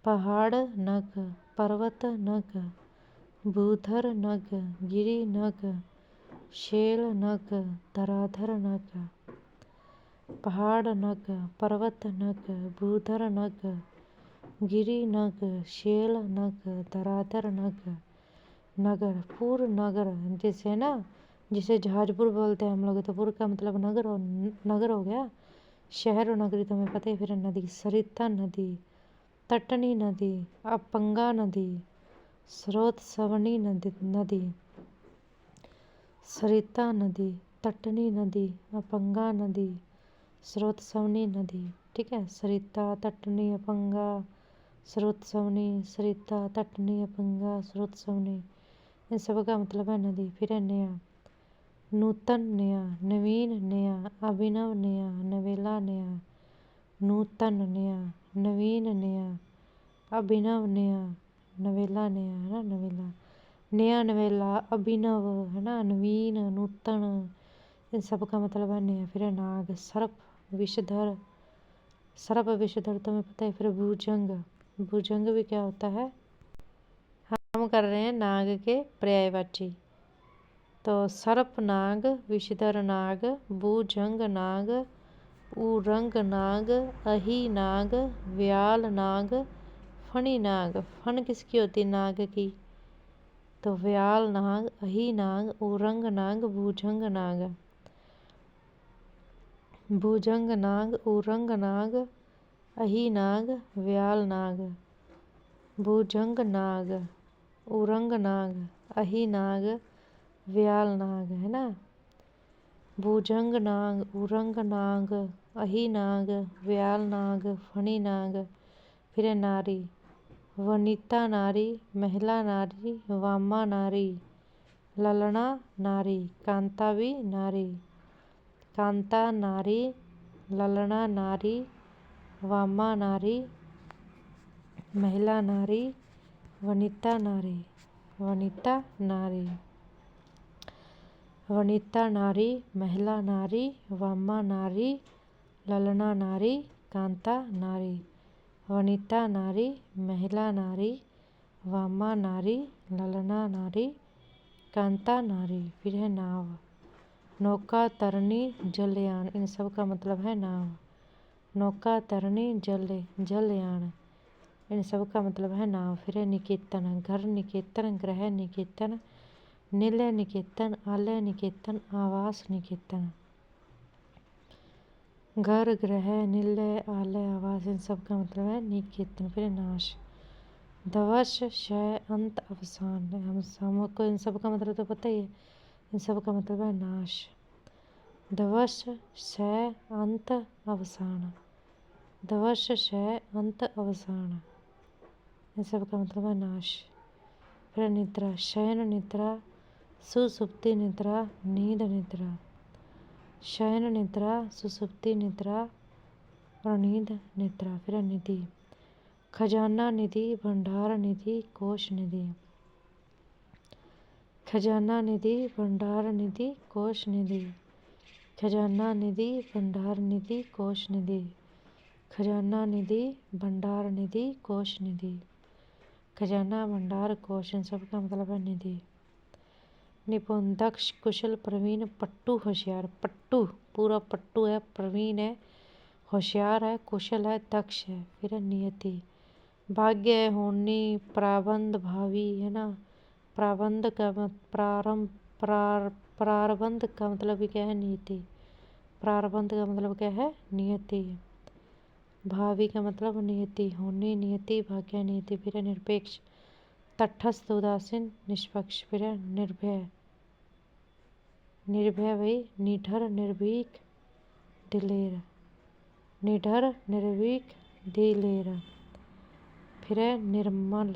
पहाड़ नग, पर्वत नग, भूधर नग, गिरि नग, शैल नग, धराधर नग। पहाड़ नग, पर्वत नग, भूधर नग, गिरि नग, शैल नग, धराधर नग। नगर, पुर नगर, जैसे ना, जिसे जहाजपुर बोलते हैं हम लोग, तो पुर का मतलब नगर हो गया। शहर और नगरी तो हमें पता ही। फिर नदी, सरिता नदी, तटनी नदी, अपंगा नदी, स्रोतस्वनी नदी, सरिता नदी, तटनी नदी, अपंगा नदी, स्रोतस्वनी नदी। ठीक है, सरिता, तटनी, अपंगा, स्रोतस्वनी। सरिता, तटनी, अपंगा, स्रोतस्वनी, इन सब का मतलब है नदी। फिर है नया, नूतन नया, नवीन नया, अभिनव नया, नवेला नया। नूतन नया, नवीन नया, अभिनव नया, नवेला नया, है ना, नवेला। नया, नवेला, अभिनव, है ना, नवीन, नूतन, इन सब का मतलब है नया। फिर है नाग, सर्प, विषधर। सर्प, विषधर तो हमें पता है। फिर भुजंग, भुजंग भी क्या होता है? हम कर रहे हैं नाग के पर्यायवाची। तो सर्प नाग, विषधर नाग, भुजंग नाग, उरंग नाग, अही नाग, व्याल नाग, फणी नाग। फण किसकी होती है? नाग की। तो व्याल नाग, अही नाग, उरंग नाग, भुजंग नाग। भुजंग नाग, उरंग नाग, अही नाग, व्याल नाग। भुजंग नाग, उरंग नाग, अही नाग, व्याल नाग, है ना। भुजंग नाग, उरंग नाग, अही नाग, व्याल नाग, फणी नाग। फिर है नारी, वनिता नारी, महिला नारी, वामा नारी, ललना नारी, कांता भी नारी। कांता नारी, ललना नारी, वामा नारी, महिला नारी, वनिता नारी। वनिता नारी, वनिता नारी, महिला नारी, वामा नारी, ललना नारी, कांता नारी। वनिता नारी, महिला नारी, वामा नारी, ललना नारी, कांता नारी। फिर है नाव, नौका, तरनी, जलयान, इन सब का मतलब है नाव। नौका, तरनी, जलयान, इन सब का मतलब है नाव। फिर है निकेतन, घर निकेतन, ग्रह निकेतन, निलय निकेतन, आलय निकेतन, आवास निकेतन। घर, ग्रह, निलय, आलय, आवास, इन सब का मतलब है निकेतन। फिर नाश, ध्वस, क्षय, अंत, अवसान। हमको इन सब का मतलब तो पता ही है। इन सब का मतलब है नाश। ध्वस, क्षय, अंत, अवसान। ध्वस, क्षय, अंत, अवसान, इन सब का मतलब है नाश। फिर निद्रा, शयन निद्रा, सुसुप्ति निद्रा, नींद निद्रा। शयन निद्रा, सुसुप्ति निद्रा और नींद निद्रा। फिर निधि, खजाना निधि, भंडार निधि, कोष निधि। खजाना निधि, भंडार निधि, कोष निधि। खजाना निधि, भंडार निधि, कोष निधि। खजाना निधि, भंडार निधि, कोष निधि। खजाना, भंडार, कोष, इन सब का मतलब है निधि। निपुण, दक्ष, कुशल, प्रवीण, पट्टू, होशियार। पट्टू, पूरा पट्टू है, प्रवीण है, होशियार है, कुशल है, दक्ष है। फिर है नियति, भाग्य है, होनी, प्राबंध, भावी, है ना। प्राबंध का प्रारंभ का मतलब क्या है? नियति। प्रारंभ का मतलब क्या है? नियति। भावी का मतलब नियति, होनी, नियति, भाग्य, नियति। फिर है निरपेक्ष, तटस्थ, उदासीन, निष्पक्ष। फिर है निर्भय, निर्भय भाई, निडर, निर्भीक, दिलेर, निडर, निर्भीक, दिलेर। फिर है निर्मल,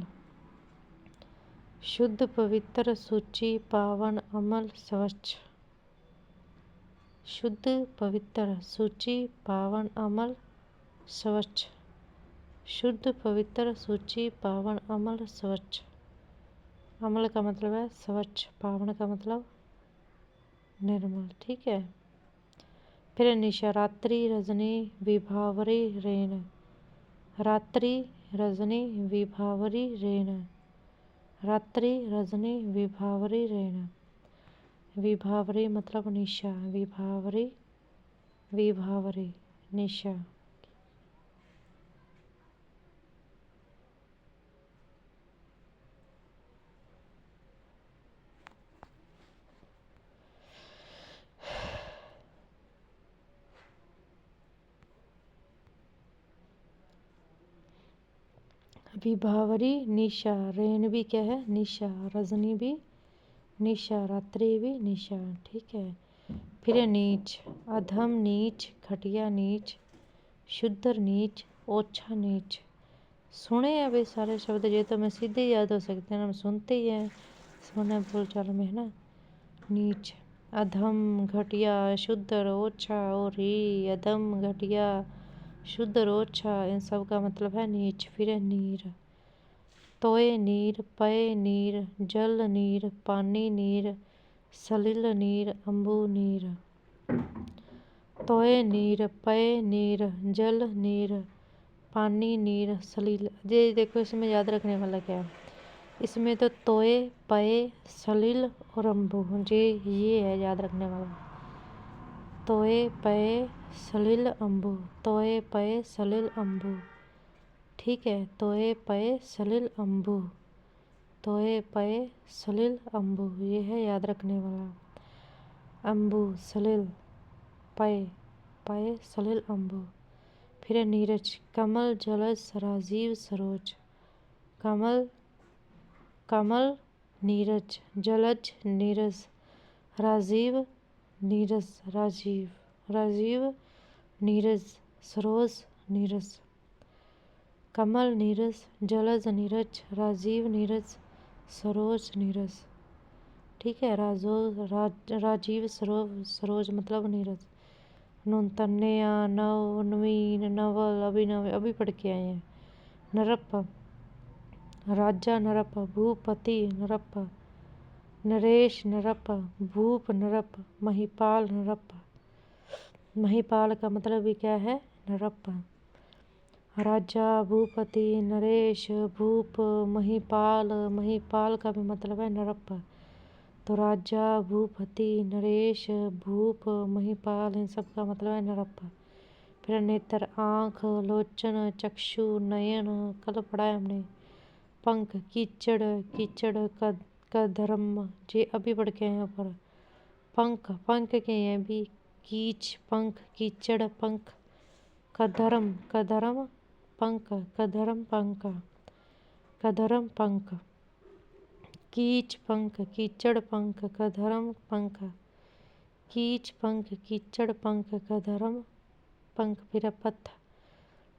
शुद्ध, पवित्र, शुचि, पावन, अमल, स्वच्छ। शुद्ध, पवित्र, शुचि, पावन, अमल, स्वच्छ। शुद्ध, पवित्र, शुचि, पावन, अमल, स्वच्छ। अमल का मतलब है स्वच्छ, पावन का मतलब निर्मल। ठीक है। फिर निशा, रात्रि, रजनी, विभावरी, रेन। रात्रि, रजनी, विभावरी, रेन। रात्रि, रजनी, विभावरी, रेन। विभावरी मतलब निशा, विभावरी, विभावरी, निशा। विभावरी, निशा। रेन भी क्या है? निशा। रजनी भी निशा, रात्रि भी निशा। ठीक है। फिर है नीच, अधम, नीच, घटिया, नीच, शुद्ध, नीच, ओछा, नीच। सुने हैं भाई सारे शब्द, ये तो मैं सीधे ही याद हो सकते हैं, हम सुनते ही हैं सुने बोलचाल में, है ना। नीच, अधम, घटिया, शुद्ध, ओछा, और ही अधम, घटिया, शुद्ध, ओछा, इन सब का मतलब है नीच। फिर है नीर, तोय नीर, पय नीर, जल नीर, पानी नीर, सलिल नीर, अम्बु नीर। तोय नीर, पय नीर, जल नीर, पानी नीर, सलिल। ये देखो इसमें याद रखने वाला क्या है, इसमें तो तोय, पय, सलिल और अम्बु, ये है याद रखने वाला। तोय, पय, सलिल, अम्बु। तोय, पय, सलिल, अम्बु। ठीक है। तोय, पय, सलिल, अम्बु। तोय, पय, सलिल, अम्बु, ये है याद रखने वाला। अम्बु, सलिल, पय, पय, सलिल, अम्बु। फिर है नीरज, कमल, जलज, राजीव, सरोज। कमल, कमल, नीरज, जलज, नीरज, राजीव, नीरज, राजीव, राजीव, नीरज, सरोज, नीरज। कमल, नीरज, जलज, नीरज, राजीव, नीरज, सरोज, नीरज। ठीक है। राजीव, सरोज मतलब नीरज। नूतन्या, नव, नवीन, नवल, अभिनव, अभी पढ़ के आए हैं। नरप, राजा नरप, भूपति नरप, नरेश नरप, भूप नरप, महिपाल नरप। महिपाल का मतलब भी क्या है? नरप। राजा, भूपति, नरेश, भूप, महिपाल। महिपाल का भी मतलब है नरप। तो राजा, भूपति, नरेश, भूप, महिपाल, इन सब का मतलब है नरप। फिर नेत्र, आँख, लोचन, चक्षु, नयन, कल पढ़ा है हमने। पंख, कीचड़, कीचड़, कधर्म, जे अभी पढ़ के हैं ऊपर। पंख, पंख के हैं भी, कीच, पंख, कीचड़, पंख। कधर्म, कधर्म, पंख, कधर्म, पंख, कधर्म, पंख। कीच, पंख, कीचड़, पंख, कधर्म, पंख। कीच, पंख, कीचड़, पंख, कधर्म, पंख। फिर पथ,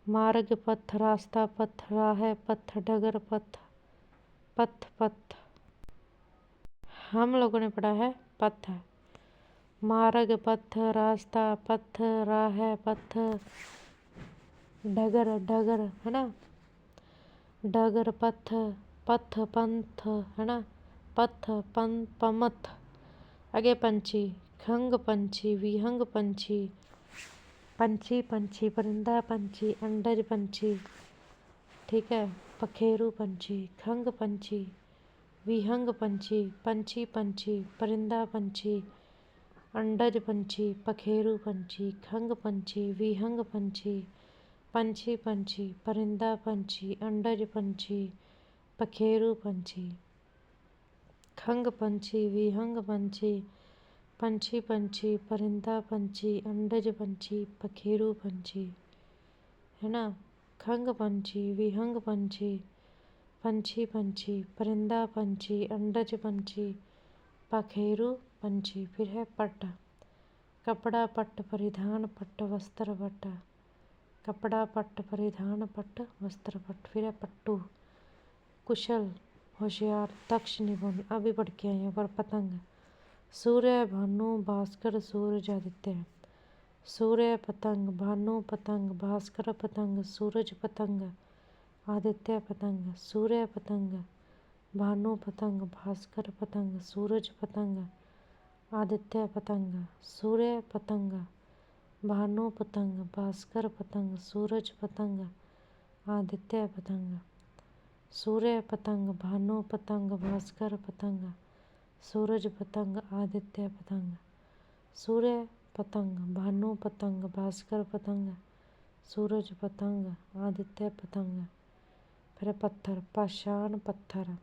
मार्ग, पथ, रास्ता, पथ, राह, पथ, डगर, पथ, पथ, पथ। हम लोगों ने पढ़ा है पथ। मार्ग, पथ, रास्ता, पथ, राह, पथ, डगर, डगर, है ना। डगर, पथ, पथ, पंथ, है ना। पथ, पमथ। आगे पंछी, खंग पंछी, विहंग पंछी, पंछी, पंछी, परिंदा पंछी, अंडज पंछी। ठीक है। पखेरु पंछी, खंग पंछी, विहंग पंछी, पंछी, पंछी, परिंदा पंछी, अंडज पंछी, पखेरु पंछी, खंग पंछी, विहंग पंछी, पंछी, पंछी, परिंदा पंछी, अंडज पंछी, पखेरु पंछी, खंग पंछी, विहंग पंछी, पंछी, पंछी, परिंदा पंछी, अंडज पंछी, पखेरु पंछी। है ना। खंग पंछी, विहंग पंछी, पंछी पंछी, परिंदा पंछी, अंडज पंछी, पखेरु पंछी। फिर है पट, कपड़ा पट परिधान पट वस्त्र पट, कपड़ा पट परिधान पट वस्त्र पट। फिर है पट्टू, कुशल, होशियार, दक्ष, निपुण। अभी बढ़ के यहाँ पर पतंग, सूर्य, भानु, भास्कर, सूरज, आदित्य। सूर्य पतंग, भानु पतंग, भास्कर पतंग, सूरज पतंग, आदित्य पतंग। सूर्य पतंग, भानु पतंग, भास्कर पतंग, सूरज पतंग, आदित्य पतंग। सूर्य पतंग, भानु पतंग, भास्कर पतंग, सूरज पतंग, आदित्य पतंग। सूर्य पतंग, भानु पतंग, भास्कर पतंग, सूरज पतंग, आदित्य पतंग। सूर्य पतंग, भानु पतंग, भास्कर पतंग, सूरज पतंग, आदित्य पतंग। फिर पत्थर, पाषाण पत्थर,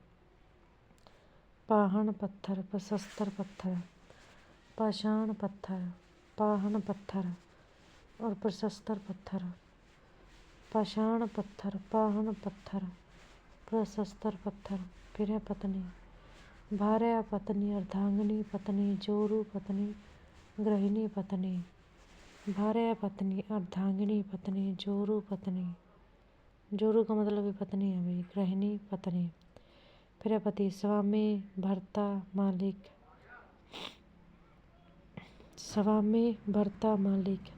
पाहन पत्थर, प्रशस्तर पत्थर। पाषाण पत्थर, पाहन पत्थर और प्रशस्तर पत्थर। पाषाण पत्थर, पाहन पत्थर, प्रशस्तर पत्थर। फिर है पत्नी, भार्या पत्नी, अर्धांगिनी पत्नी, जोरू पत्नी, गृहिणी पत्नी। भार्या पत्नी, अर्धांगिनी पत्नी, जोरू पत्नी। जोरू का मतलब भी पत्नी है भाई, गृहिणी पत्नी। फिर है पति, स्वामी, भर्ता, मालिक। स्वामी, भर्ता, मालिक।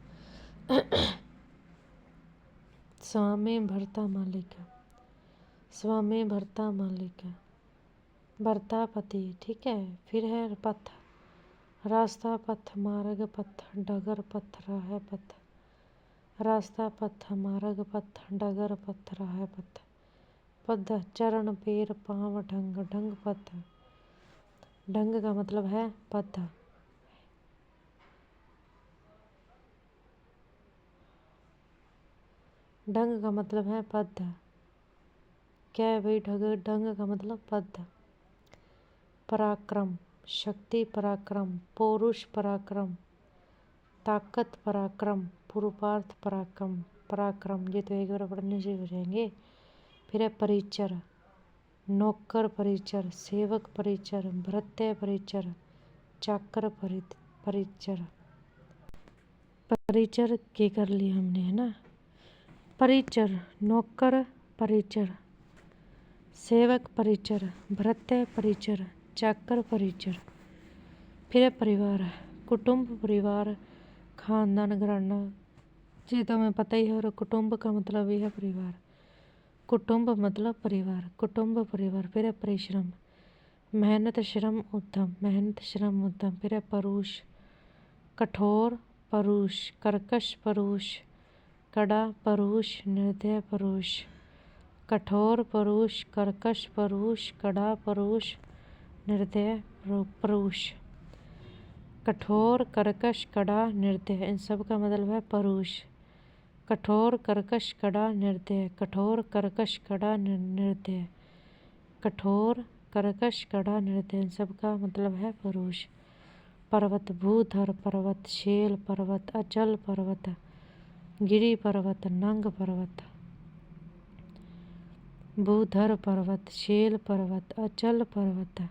स्वामी, भर्ता, मालिक। स्वामी, भर्ता, मालिक, भर्ता, पति। ठीक है। फिर है पथ, रास्ता, पथ, मार्ग, पथ, डगर, पथ, राह, पथ। रास्ता, पथ, मार्ग, पथ, डगर, पथ, राह, पथ। पद, चरण, पैर, पाँव, ढंग, ढंग, पथ। ढंग का मतलब है पद। ढंग का मतलब है पद। क्या है भाई ढंग? ढंग का मतलब पद। पराक्रम, शक्ति, पराक्रम, पौरुष, पराक्रम, ताकत, पराक्रम, पुरुषार्थ, पराक्रम, पराक्रम। ये तो एक बार पढ़ने से हो जाएंगे। फिर है परिचर, नौकर, परिचर, सेवक, परिचर, भृत्य, परिचर, चाकर, परिचर। परिचर के कर लिया हमने, है ना। परिचर, नौकर, परिचर, सेवक, परिचर, भृत्य, परिचर, चाकर, परिचर। फिर है परिवार, कुटुंब, परिवार, खानदान, घराना। ये तो हमें पता ही है। और कुटुंब का मतलब ये है परिवार। कुटुंब मतलब परिवार, कुटुंब, परिवार। फिर है परिश्रम, मेहनत, श्रम, उद्यम, मेहनत, श्रम, उद्यम। फिर है परुष, कठोर, परुष, कर्कश, परुष, कड़ा, परुष, निर्दय, परुष। कठोर, परुष, कर्कश, परुष, कड़ा, परुष, निर्दय, परुष। कठोर, कर्कश, कड़ा, निर्दय, इन सब का मतलब है परुष। कठोर, कर्कश, कड़ा, निर्दय। कठोर, कर्कश, कड़ा, निर्दय। कठोर, कर्कश, कड़ा, निर्दय, इन सब का मतलब है परुष। पर्वत, भूधर पर्वत, शेल पर्वत, अचल पर्वत, गिरि पर्वत, नंग पर्वत। भूधर पर्वत, शेल पर्वत, अचल पर्वत,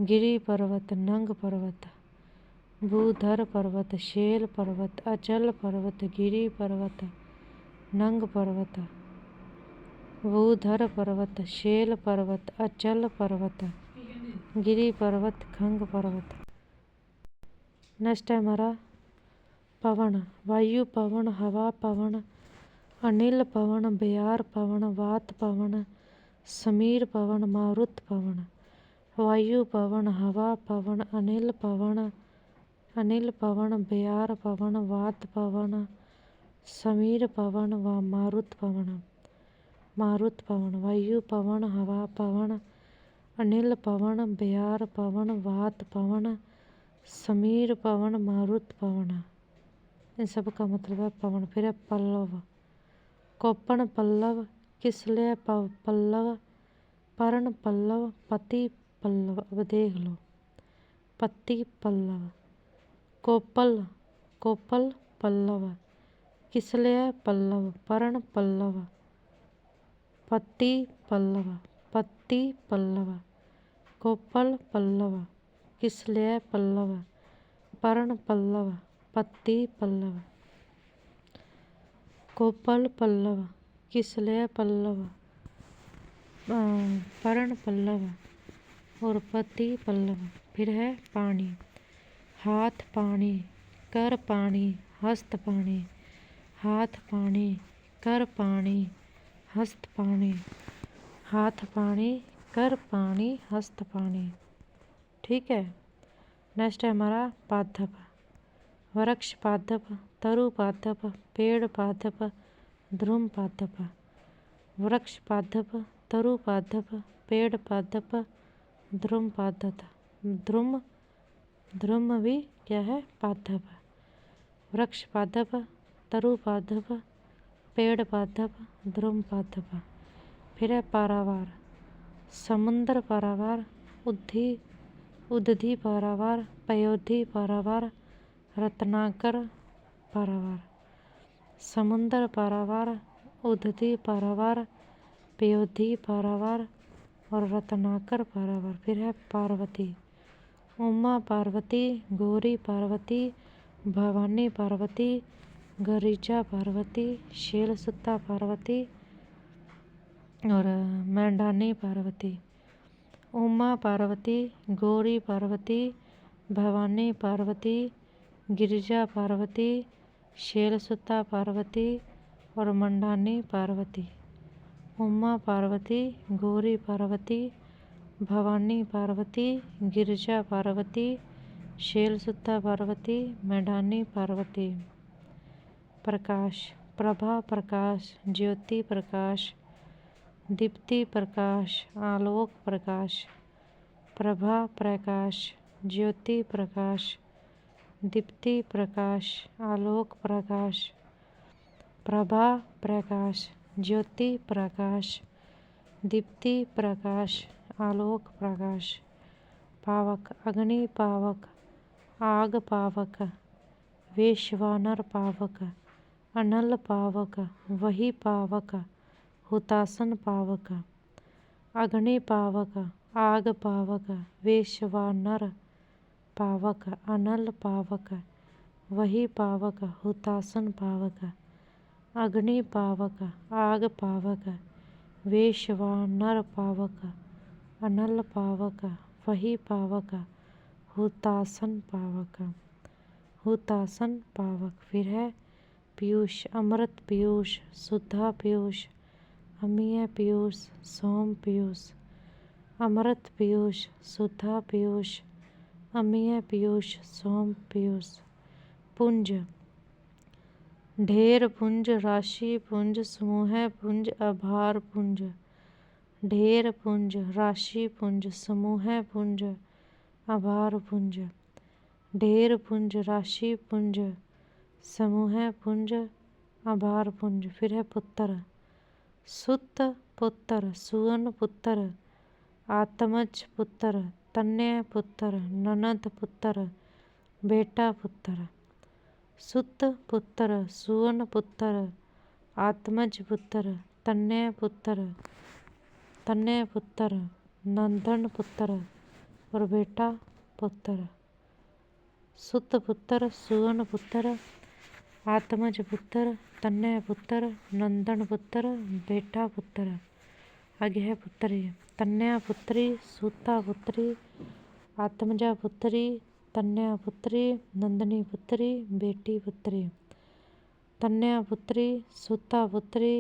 गिरि पर्वत, नंग पर्वत। भूधर पर्वत, शेल पर्वत, अचल पर्वत, गिरि पर्वत, नंग पर्वत। भूधर पर्वत, शेल पर्वत, अचल पर्वत, गिरि पर्वत, खंग पर्वत। नेक्स्ट है हमारा पवन, वायु पवन, हवा पवन, अनिल पवन, बयार पवन, वात पवन, समीर पवन, मारुत पवन। वायु पवन, हवा पवन, अनिल पवन, बयार पवन, वात पवन, समीर पवन व मारुत पवन। मारुत पवन, वायु पवन, हवा पवन, अनिल पवन, बयार पवन, वात पवन, समीर पवन, मारुत पवन। इन सब का मतलब है पवन। फिर है पल्लव, कोपन पल्लव, किसलय पल्लव, पर्ण पल्लव, पति पल्लव। अब देख लो, पति पल्लव, कोपल, कोपल पल्लव, किसलय पल्लव पर्ण पल्लव पत्ती पल्लव पत्ती पल्लव कोपल पल्लव किसलय पल्लव पर्ण पल्लव पत्ती पल्लव कोपल पल्लव किसलय पल्लव पर्ण पल्लव और पत्ती पल्लव। फिर है पानी। हाथ पानी कर पानी हस्त पानी हाथ पानी कर पानी हस्त पानी हाथ पानी कर पानी हस्त पानी। ठीक है। नेक्स्ट है हमारा पादप। वृक्ष पादप तरु पादप पेड़ पादप ध्रुम पादप। वृक्ष पादप तरु पादप पेड़ पादप ध्रुम पादप। ध्रुम भी क्या है पादप। वृक्ष पादप तरु पादप पेड़ पादप ध्रुम पादप। फिर है पारावार। समुद्र पारावार उदधि पारावार पयोधि पारावार रत्नाकर पारावार। समुद्र पारावार उदधि पारावार पयोधि पारावार और रत्नाकर पारावार। फिर है पार्वती। उमा पार्वती गौरी पार्वती भवानी पार्वती गरिजा पार्वती शैलसुता पार्वती और मैंडानी पार्वती। उमा पार्वती गौरी पार्वती भवानी पार्वती गिरिजा पार्वती शैलसुता पार्वती और मंडानी पार्वती। उमा पार्वती गौरी पार्वती भवानी पार्वती गिरिजा पार्वती शैलसुता पार्वती मैंडानी पार्वती। प्रकाश। प्रभा प्रकाश ज्योति प्रकाश दीप्ति प्रकाश आलोक प्रकाश। प्रभा प्रकाश ज्योति प्रकाश दीप्ति प्रकाश आलोक प्रकाश। प्रभा प्रकाश ज्योति प्रकाश दीप्ति प्रकाश आलोक प्रकाश। पावक। अग्नि पावक आग पावक वैश्वानर पावक अनल पावक वही पावक हुतासन पावक। अग्नि पावक आग पावक वैश्वानर पावक अनल पावक वही पावक हुतासन पावक। अग्नि पावक आग पावक वैश्वानर पावक अनल पावक वही पावक हुतासन पावक। हुतासन पावक। फिर है पीयूष। अमृत पीयूष सुधा पीयूष अमीय पीयूष सोम पीयूष। अमृत पीयूष सुधा पीयूष अमीय पीयूष सोम पीयूष। पुंज। ढेर पुंज राशि पुंज समूह पुंज आभार पुंज। ढेर पुंज राशि पुंज समूह पुंज आभार पुंज। ढेर पुंज राशि पुंज समूह पुंज आभार पुंज। फिर है पुत्र। सुत पुत्र सुवन पुत्र आत्मज पुत्र तन्य पुत्र ननद पुत्र बेटा पुत्र। सुत पुत्र सुवन पुत्र आत्मज पुत्र तन्य पुत्र नंदन पुत्र और बेटा पुत्र। सुत पुत्र सुवन पुत्र आत्मज पुत्र तन्य पुत्र नंदन पुत्र बेटा पुत्र। आगे है पुत्री। तन्या पुत्री सूता पुत्री आत्मजा पुत्री तन्या पुत्री नंदनी पुत्री बेटी पुत्री। तन्या पुत्री सूता पुत्री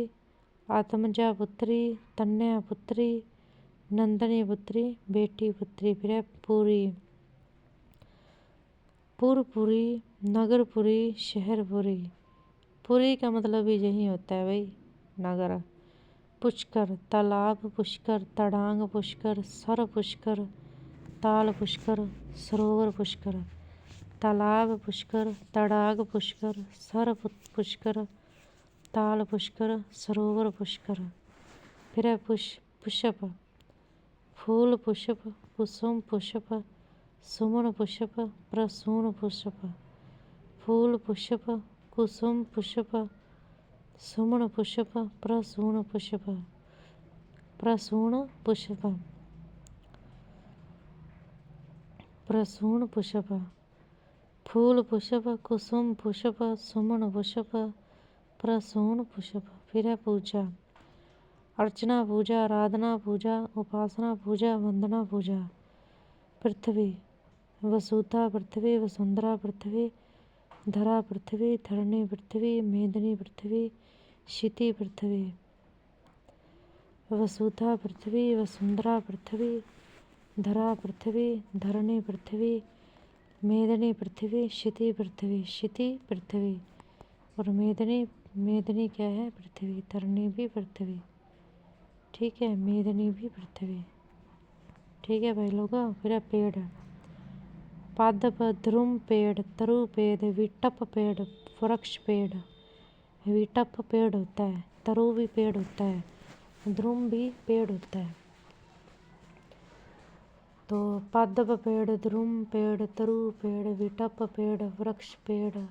आत्मजा पुत्री तन्या पुत्री नंदनी पुत्री बेटी पुत्री। फिर है पुरी। पुरपुरी नगरपुरी शहरपुरी। पुरी का मतलब भी यही होता है भाई नगर। पुष्कर तालाब पुष्कर तड़ांग पुष्कर सर पुष्कर ताल पुष्कर सरोवर पुष्कर। तालाब पुष्कर तड़ाग पुष्कर सर पुष्कर ताल पुष्कर सरोवर पुष्कर। फिर है पुष्प। फूल पुष्प कुसुम पुष्प सुमन पुष्प प्रसून पुष्प। फूल पुष्प कुसुम पुष्प सुमन पुष्प प्रसून पुष्प प्रसून पुष्प प्रसून पुष्प फूल पुष्प कुसुम पुष्प सुमन पुष्प प्रसून पुष्प। फिर है पूजा, अर्चना पूजा आराधना पूजा उपासना पूजा वंदना पूजा। पृथ्वी वसुधा पृथ्वी वसुंधरा पृथ्वी धरा पृथ्वी धरणी पृथ्वी मेदिनी पृथ्वी क्षिति पृथ्वी। वसुधा पृथ्वी वसुंधरा पृथ्वी धरा पृथ्वी धरणी पृथ्वी मेदिनी पृथ्वी क्षिति पृथ्वी क्षिति पृथ्वी। और मेदिनी मेदिनी क्या है? पृथ्वी। धरणी भी पृथ्वी, ठीक है, मेदिनी भी पृथ्वी, ठीक है भाई लोग। फिर है पेड़, पादप ध्रुम पेड़ तरु पेड़ विटप पेड़ वृक्ष पेड़। विटप पेड़ होता है, तरु भी पेड़ होता है, ध्रुम भी पेड़ होता है। तो पादप पेड़ ध्रुम पेड़ तरु पेड़ विटप पेड़ वृक्ष पेड़।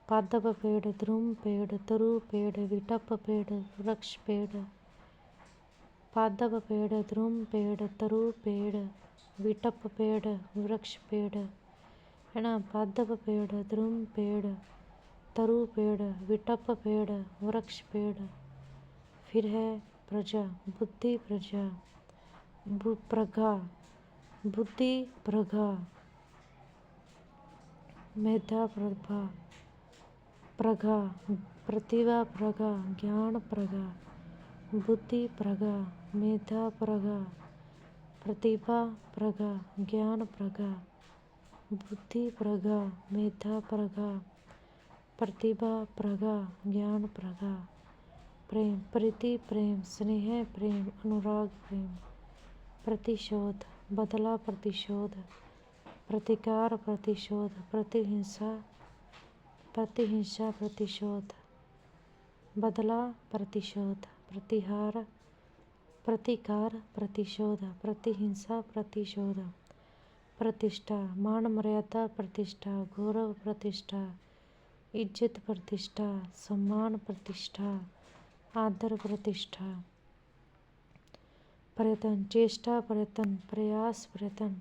पादप पेड़ ध्रुम पेड़ तरु पेड़ विटप पेड़ वृक्ष पेड़। पादप पेड़ ध्रुम पेड़ तरु पेड़ विटप पेड़ वृक्ष पेड़, है ना। पादप पेड़ ध्रुम पेड़ तरु पेड़ विटप पेड़ वृक्ष पेड़। फिर है प्रजा, बुद्धि प्रजा प्रगा बुद्धि प्रगा मेधा प्रभा प्रगा प्रतिभा प्रगा ज्ञान प्रगा। बुद्धि प्रगा मेधा प्रगा प्रतिभा प्रगा ज्ञान प्रगा। बुद्धि प्रगा मेधा प्रगा प्रतिभा प्रगा ज्ञान प्रगा। प्रेम प्रीति प्रेम स्नेह प्रेम अनुराग प्रेम। प्रतिशोध बदला प्रतिशोध प्रतिकार प्रतिशोध प्रतिहिंसा प्रतिहिंसा प्रतिशोध बदला प्रतिशोध प्रतिहार प्रतिकार प्रतिशोध प्रतिहिंसा प्रतिशोध। प्रतिष्ठा मान मर्यादा प्रतिष्ठा गौरव प्रतिष्ठा इज्जत प्रतिष्ठा सम्मान प्रतिष्ठा आदर प्रतिष्ठा। प्रयत्न चेष्टा प्रयत्न प्रयास प्रयत्न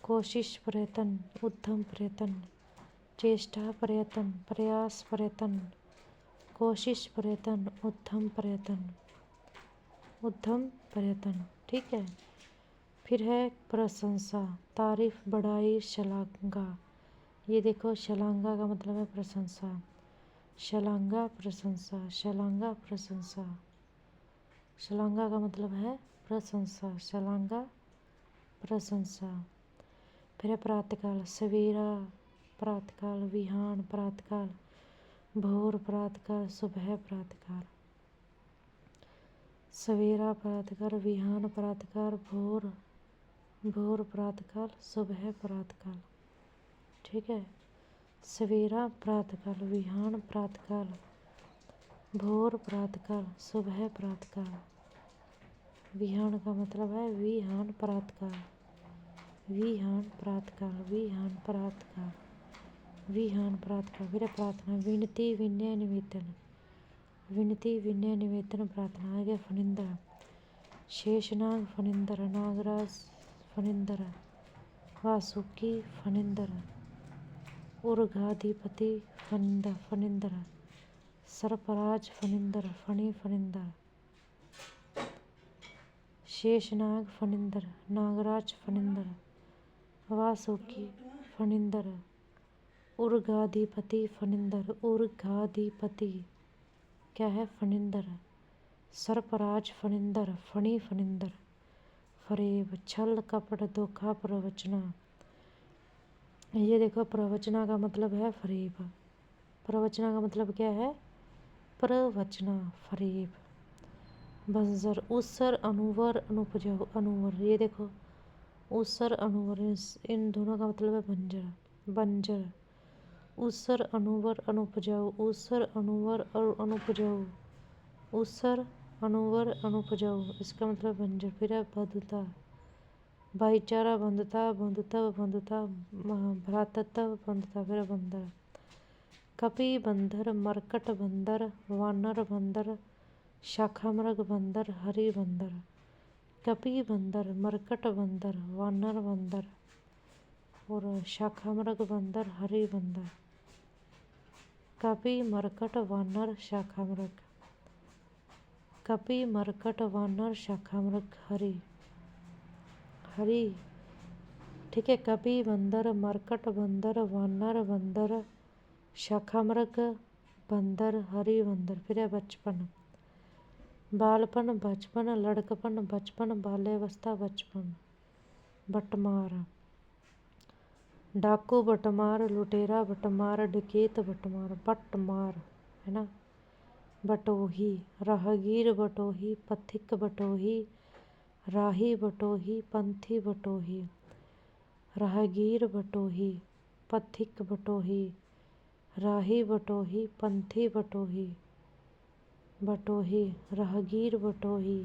कोशिश प्रयत्न उद्यम प्रयत्न। चेष्टा प्रयत्न प्रयास प्रयत्न कोशिश प्रयत्न उद्यम प्रयत्न उद्यम प्रयत्न, ठीक है। फिर है प्रशंसा, तारीफ बड़ाई शलाघा। ये देखो शलाघा का मतलब है प्रशंसा, शलाघा प्रशंसा शलाघा प्रशंसा। शलाघा का मतलब है प्रशंसा, शलाघा प्रशंसा। फिर है प्रातःकाल, सवेरा प्रातःकाल विहान प्रातःकाल भोर प्रातःकाल सुबह प्रातःकाल। सवेरा प्रातःकाल विहान प्रातःकाल भोर भोर प्रातःकाल सुबह प्रातःकाल, ठीक है। सवेरा प्रातःकाल विहान प्रातःकाल भोर प्रातःकाल सुबह प्रातःकाल। विहान का मतलब है विहान प्रातःकाल विहान प्रातःकाल विहान प्रातःकाल विहान प्रातःकाल। फिर प्रार्थना विनती विनय निवेदन विनती विनय निवेदन प्रार्थना। आगे फणिंद्र शेषनाग फणिंद्र नागराज फणिंद्र वासुकी फणिंद्र उर्गाधिपति फणिंद्र सर्पराज फणिंद्र फणि फणिंद्र। शेषनाग फणिंद्र नागराज फणिंद्र वासुकी फणिंद्र उर्गाधिपति फणिंद्र। उर्गाधिपति क्या है? फणिंद्र। सर्पराज फणिंद्र फणि फणिंद्र। फरेब छल कपट धोखा प्रवचना। ये देखो प्रवचना का मतलब है फरेब। प्रवचना का मतलब क्या है? प्रवचना फरेब। बंजर उसर अनुवर अनुपजाऊ अनुवर। ये देखो उसर अनुवर इन दोनों का मतलब है बंजर बंजर। उसर अनुवर अनुपजाऊ उसर अनुवर और अनुपजाऊ उसर अनुवर अनुपजाऊ इसका मतलब बंजर। फिर है बंधुता भाईचारा बंधुता बंधुत्व बंधुता भ्रातृत्व बंधुता। फिर बंदर कपि बंदर, मरकट बंदर, वानर बंदर, शाखामृग बंदर, हरि बंदर। कपि बंदर, मरकट बंदर, वानर बंदर और शाखामृग बंदर, हरि बंदर। कपि मरकट वानर शाखामृग, कपि मरकट वानर शाखामृग, हरि हरि। ठीक है, कपि बंदर, मरकट बंदर, वानर बंदर, शाखामृग बंदर, हरि बंदर। फिर है बचपन, बालपन, बचपन, लड़कपन, बचपन, बाल्यावस्था, बचपन। बटमार, डाकू बटमार, लुटेरा बटमार, डकैत बटमार, बटमार है ना। बटोही, राहगीर बटोही, पथिक बटोही, राही बटोही, पंथी बटोही। राहगीर बटोही, पथिक बटोही, राही बटोही, पंथी बटोही। बटोही, राहगीर बटोही,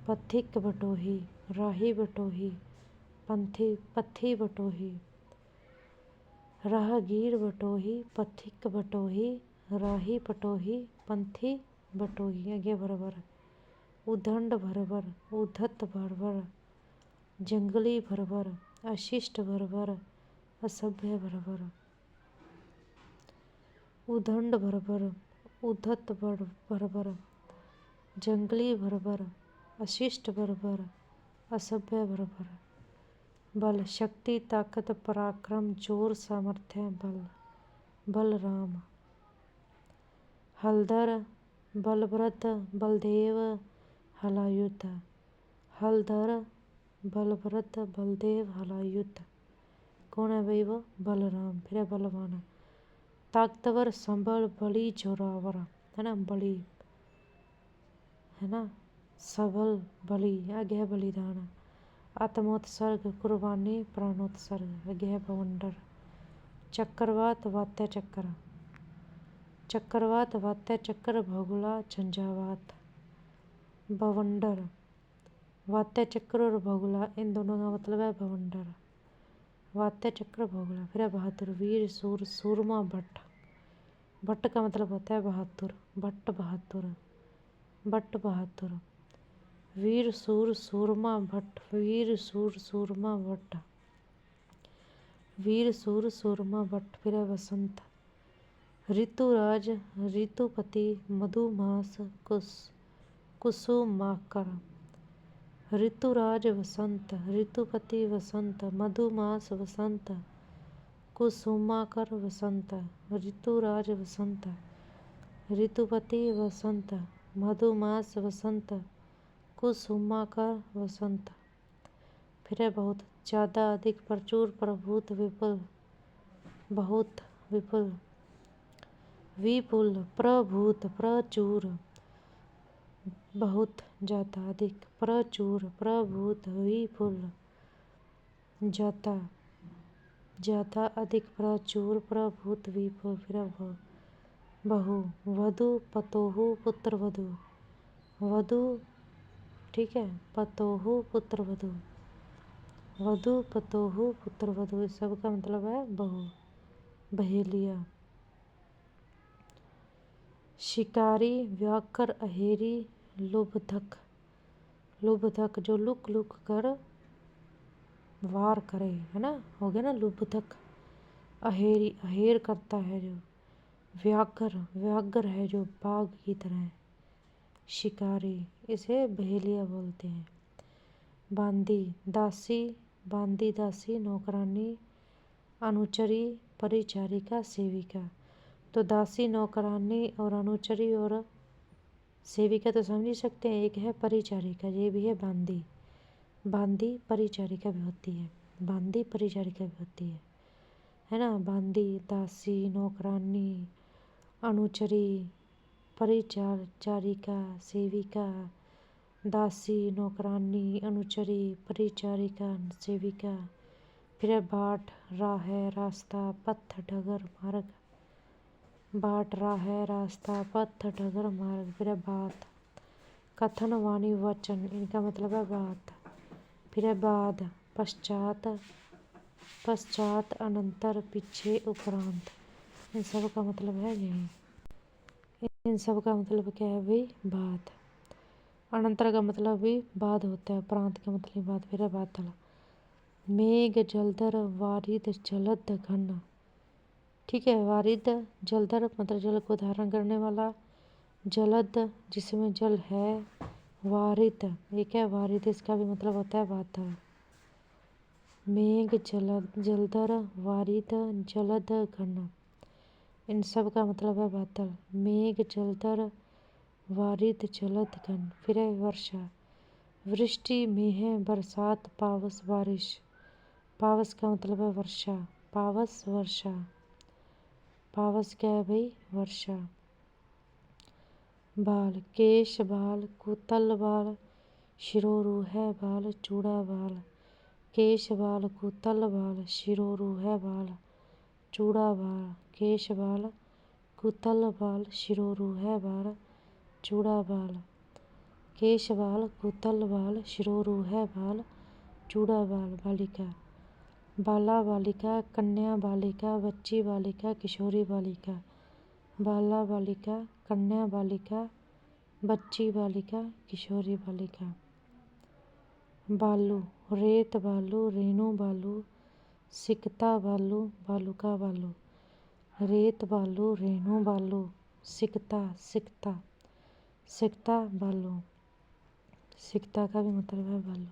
पथिक बटोही, राही बटोही, पथी बटोही। राहगीर बटोही, पथिक बटोही, राही बटोही, पंथी बटोही। आगे भरभर, उदंड भरभर, उद्धत भरभर, जंगली भरभर, अशिष्ट भरभर, असभ्य भरभर। उदंड भरभर, उद्धत भरभर, जंगली भरभर, अशिष्ट भरभर, असभ्य भरभर। बल, शक्ति, ताकत, पराक्रम, जोर, सामर्थ्य, बल, बलराम। हलधर, बलभद्र, बलदेव, हलायुध। हलधर, बलभद्र, बलदेव, हलायुध। कौन है भाई वो? बलराम। फिर है बलवान, ताकतवर, संबल, बली, जोरावर है ना, बली है ना, सबल, बली। आगे है बलिदान, आत्मोत्सर्ग, कुर्बानी, प्राणोत्सर्ग। आगे है बवंडर, चक्रवात, वात्या चक्र, चक्रवात, वात्या चक्र, भगुला, झंझावात। बवंडर, वात्या चक्र और भगुला इन दोनों का मतलब है बवंडर। वात्या चक्र, भगुला। फिर है बहादुर, वीर, सूर, सूरमा, भट्ट। भट्ट का मतलब होता है बहादुर, भट्ट बहादुर, भट्ट बहादुर। वीर, सूर, सूरमा, भट्ट। वीर, सूर, सूरमा, भट्ट। वीर, सूर, सूरमा, भट्ट। फिर है बसंत, ऋतुराज, ऋतुपति, मधुमास, कुसुमाकर। ऋतुराज वसंत, ऋतुपति वसंत, मधुमास वसंत, कुसुमाकर वसंत। ऋतुराज वसंत, ऋतुपति वसंत, मधुमास वसंत, कुसुमाकर वसंत। फिर है बहुत, ज़्यादा, अधिक, प्रचुर, प्रभुत, विपुल, बहुत, विपुल। विपुल, प्रभूत, प्रचुर, बहुत, ज़्यादा, अधिक, प्रचुर, प्रभूत, विपुल, ज़्यादा, ज़्यादा, अधिक, प्रचुर, प्रभूत, विपुल। फिर बहु, वधु, पतोहु, पुत्र वधु। वधु, ठीक है, पतोहु, पुत्र वधु। वधु, पतोहु, पुत्र वधु, इस सब का मतलब है बहु, बहेलिया। शिकारी, व्याघ्र, अहेरी, लुब्धक। लुब्धक जो लुक लुक कर वार करे है ना, हो गया ना लुब्धक। अहेरी, अहेर करता है जो। व्याघ्र, व्याघ्र है जो बाघ की तरह है। शिकारी, इसे बहेलिया बोलते हैं। बांदी, दासी, बांदी, दासी, नौकरानी, अनुचरी, परिचारिका, सेविका। तो दासी, नौकरानी और अनुचरी और सेविका तो समझ ही सकते हैं, एक है परिचारिका, ये भी है बांदी। बांदी परिचारिका भी होती है, बांदी परिचारिका भी होती है ना। बांदी, दासी, नौकरानी, अनुचरी, परिचारिका, सेविका। दासी, नौकरानी, अनुचरी, परिचारिका, सेविका। फिर है बाट, राह, रास्ता, पथ, डगर, मार्ग। बाट, राह, रास्ता, पथ, डगर, मार्ग। फिर है बात, कथन, वाणी, वचन, इनका मतलब है बात। फिर है बाद, पश्चात, पश्चात, अनंतर, पीछे, उपरांत। इन सब का मतलब है यही। इन सब का मतलब क्या है भाई? बाद। अनंतर का मतलब भी बाद होता है, प्रांत का मतलब बाद, फिर है बादल। मेघ जलधर वारिद जलद घन। ठीक है, वारिद जलधर मतलब जल को धारण करने वाला, जलद जिसमें जल है, वारिद ये क्या है? वारिद इसका भी मतलब होता है बादल। मेघ जलधर वारिद जलद घन, इन सब का मतलब है बादल। मेघ जलधर वारिद जलद घन, फिर है वर्षा। वृष्टि मेह बरसात पावस बारिश। पावस का मतलब है वर्षा, पावस वर्षा। पावस क्या है भाई? वर्षा। बाल केश बाल कुतल बाल शिरोरु है बाल चूड़ा बाल। केश बाल कुतल बाल शिरोरु है बाल चूड़ा बाल। केश बाल कुतल बाल शिरोरु है बाल चूड़ा बाल। केश बाल कुतल बाल शिरोरु है बाल चूड़ा बाल। बालिका बाला बालिका कन्या बालिका बच्ची बालिका किशोरी बालिका। बाला बालिका कन्या बालिका बच्ची बालिका किशोरी बालिका। बालू रेत बालू रेणु बालू सिकता बालू बालुका बालू। रेत बालू रेणु बालू सिकता सिकता सिकता बालू। सिकता का भी मतलब है बालू।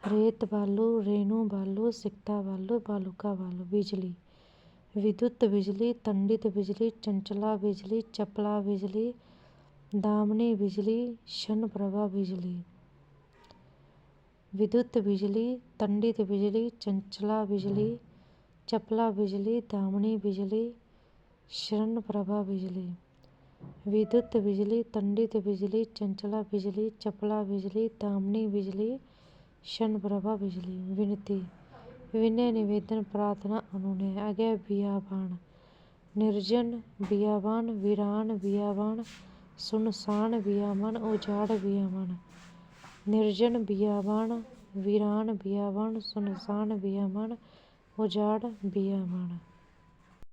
रेत बालू रेणु बालू सिकता बालू बालुका बालू। बिजली विद्युत बिजली तंडित बिजली चंचला बिजली चपला बिजली दामनी बिजली शन प्रभा बिजली। विद्युत बिजली तंडित बिजली चंचला बिजली चपला बिजली दामनी बिजली शन प्रभा बिजली। विद्युत बिजली तंडित बिजली चंचला बिजली चपला बिजली दामनी बिजली शन प्रभा बिजली। विनती विनय निवेदन प्रार्थना अनुनय। आगे बियाबान निर्जन बियाबान वीरान बियाबान सुनसान बियाबान उजाड़ बियाबान। निर्जन बियाबान वीरान बियाबान सुनसान बियाबान उजाड़ बियाबान।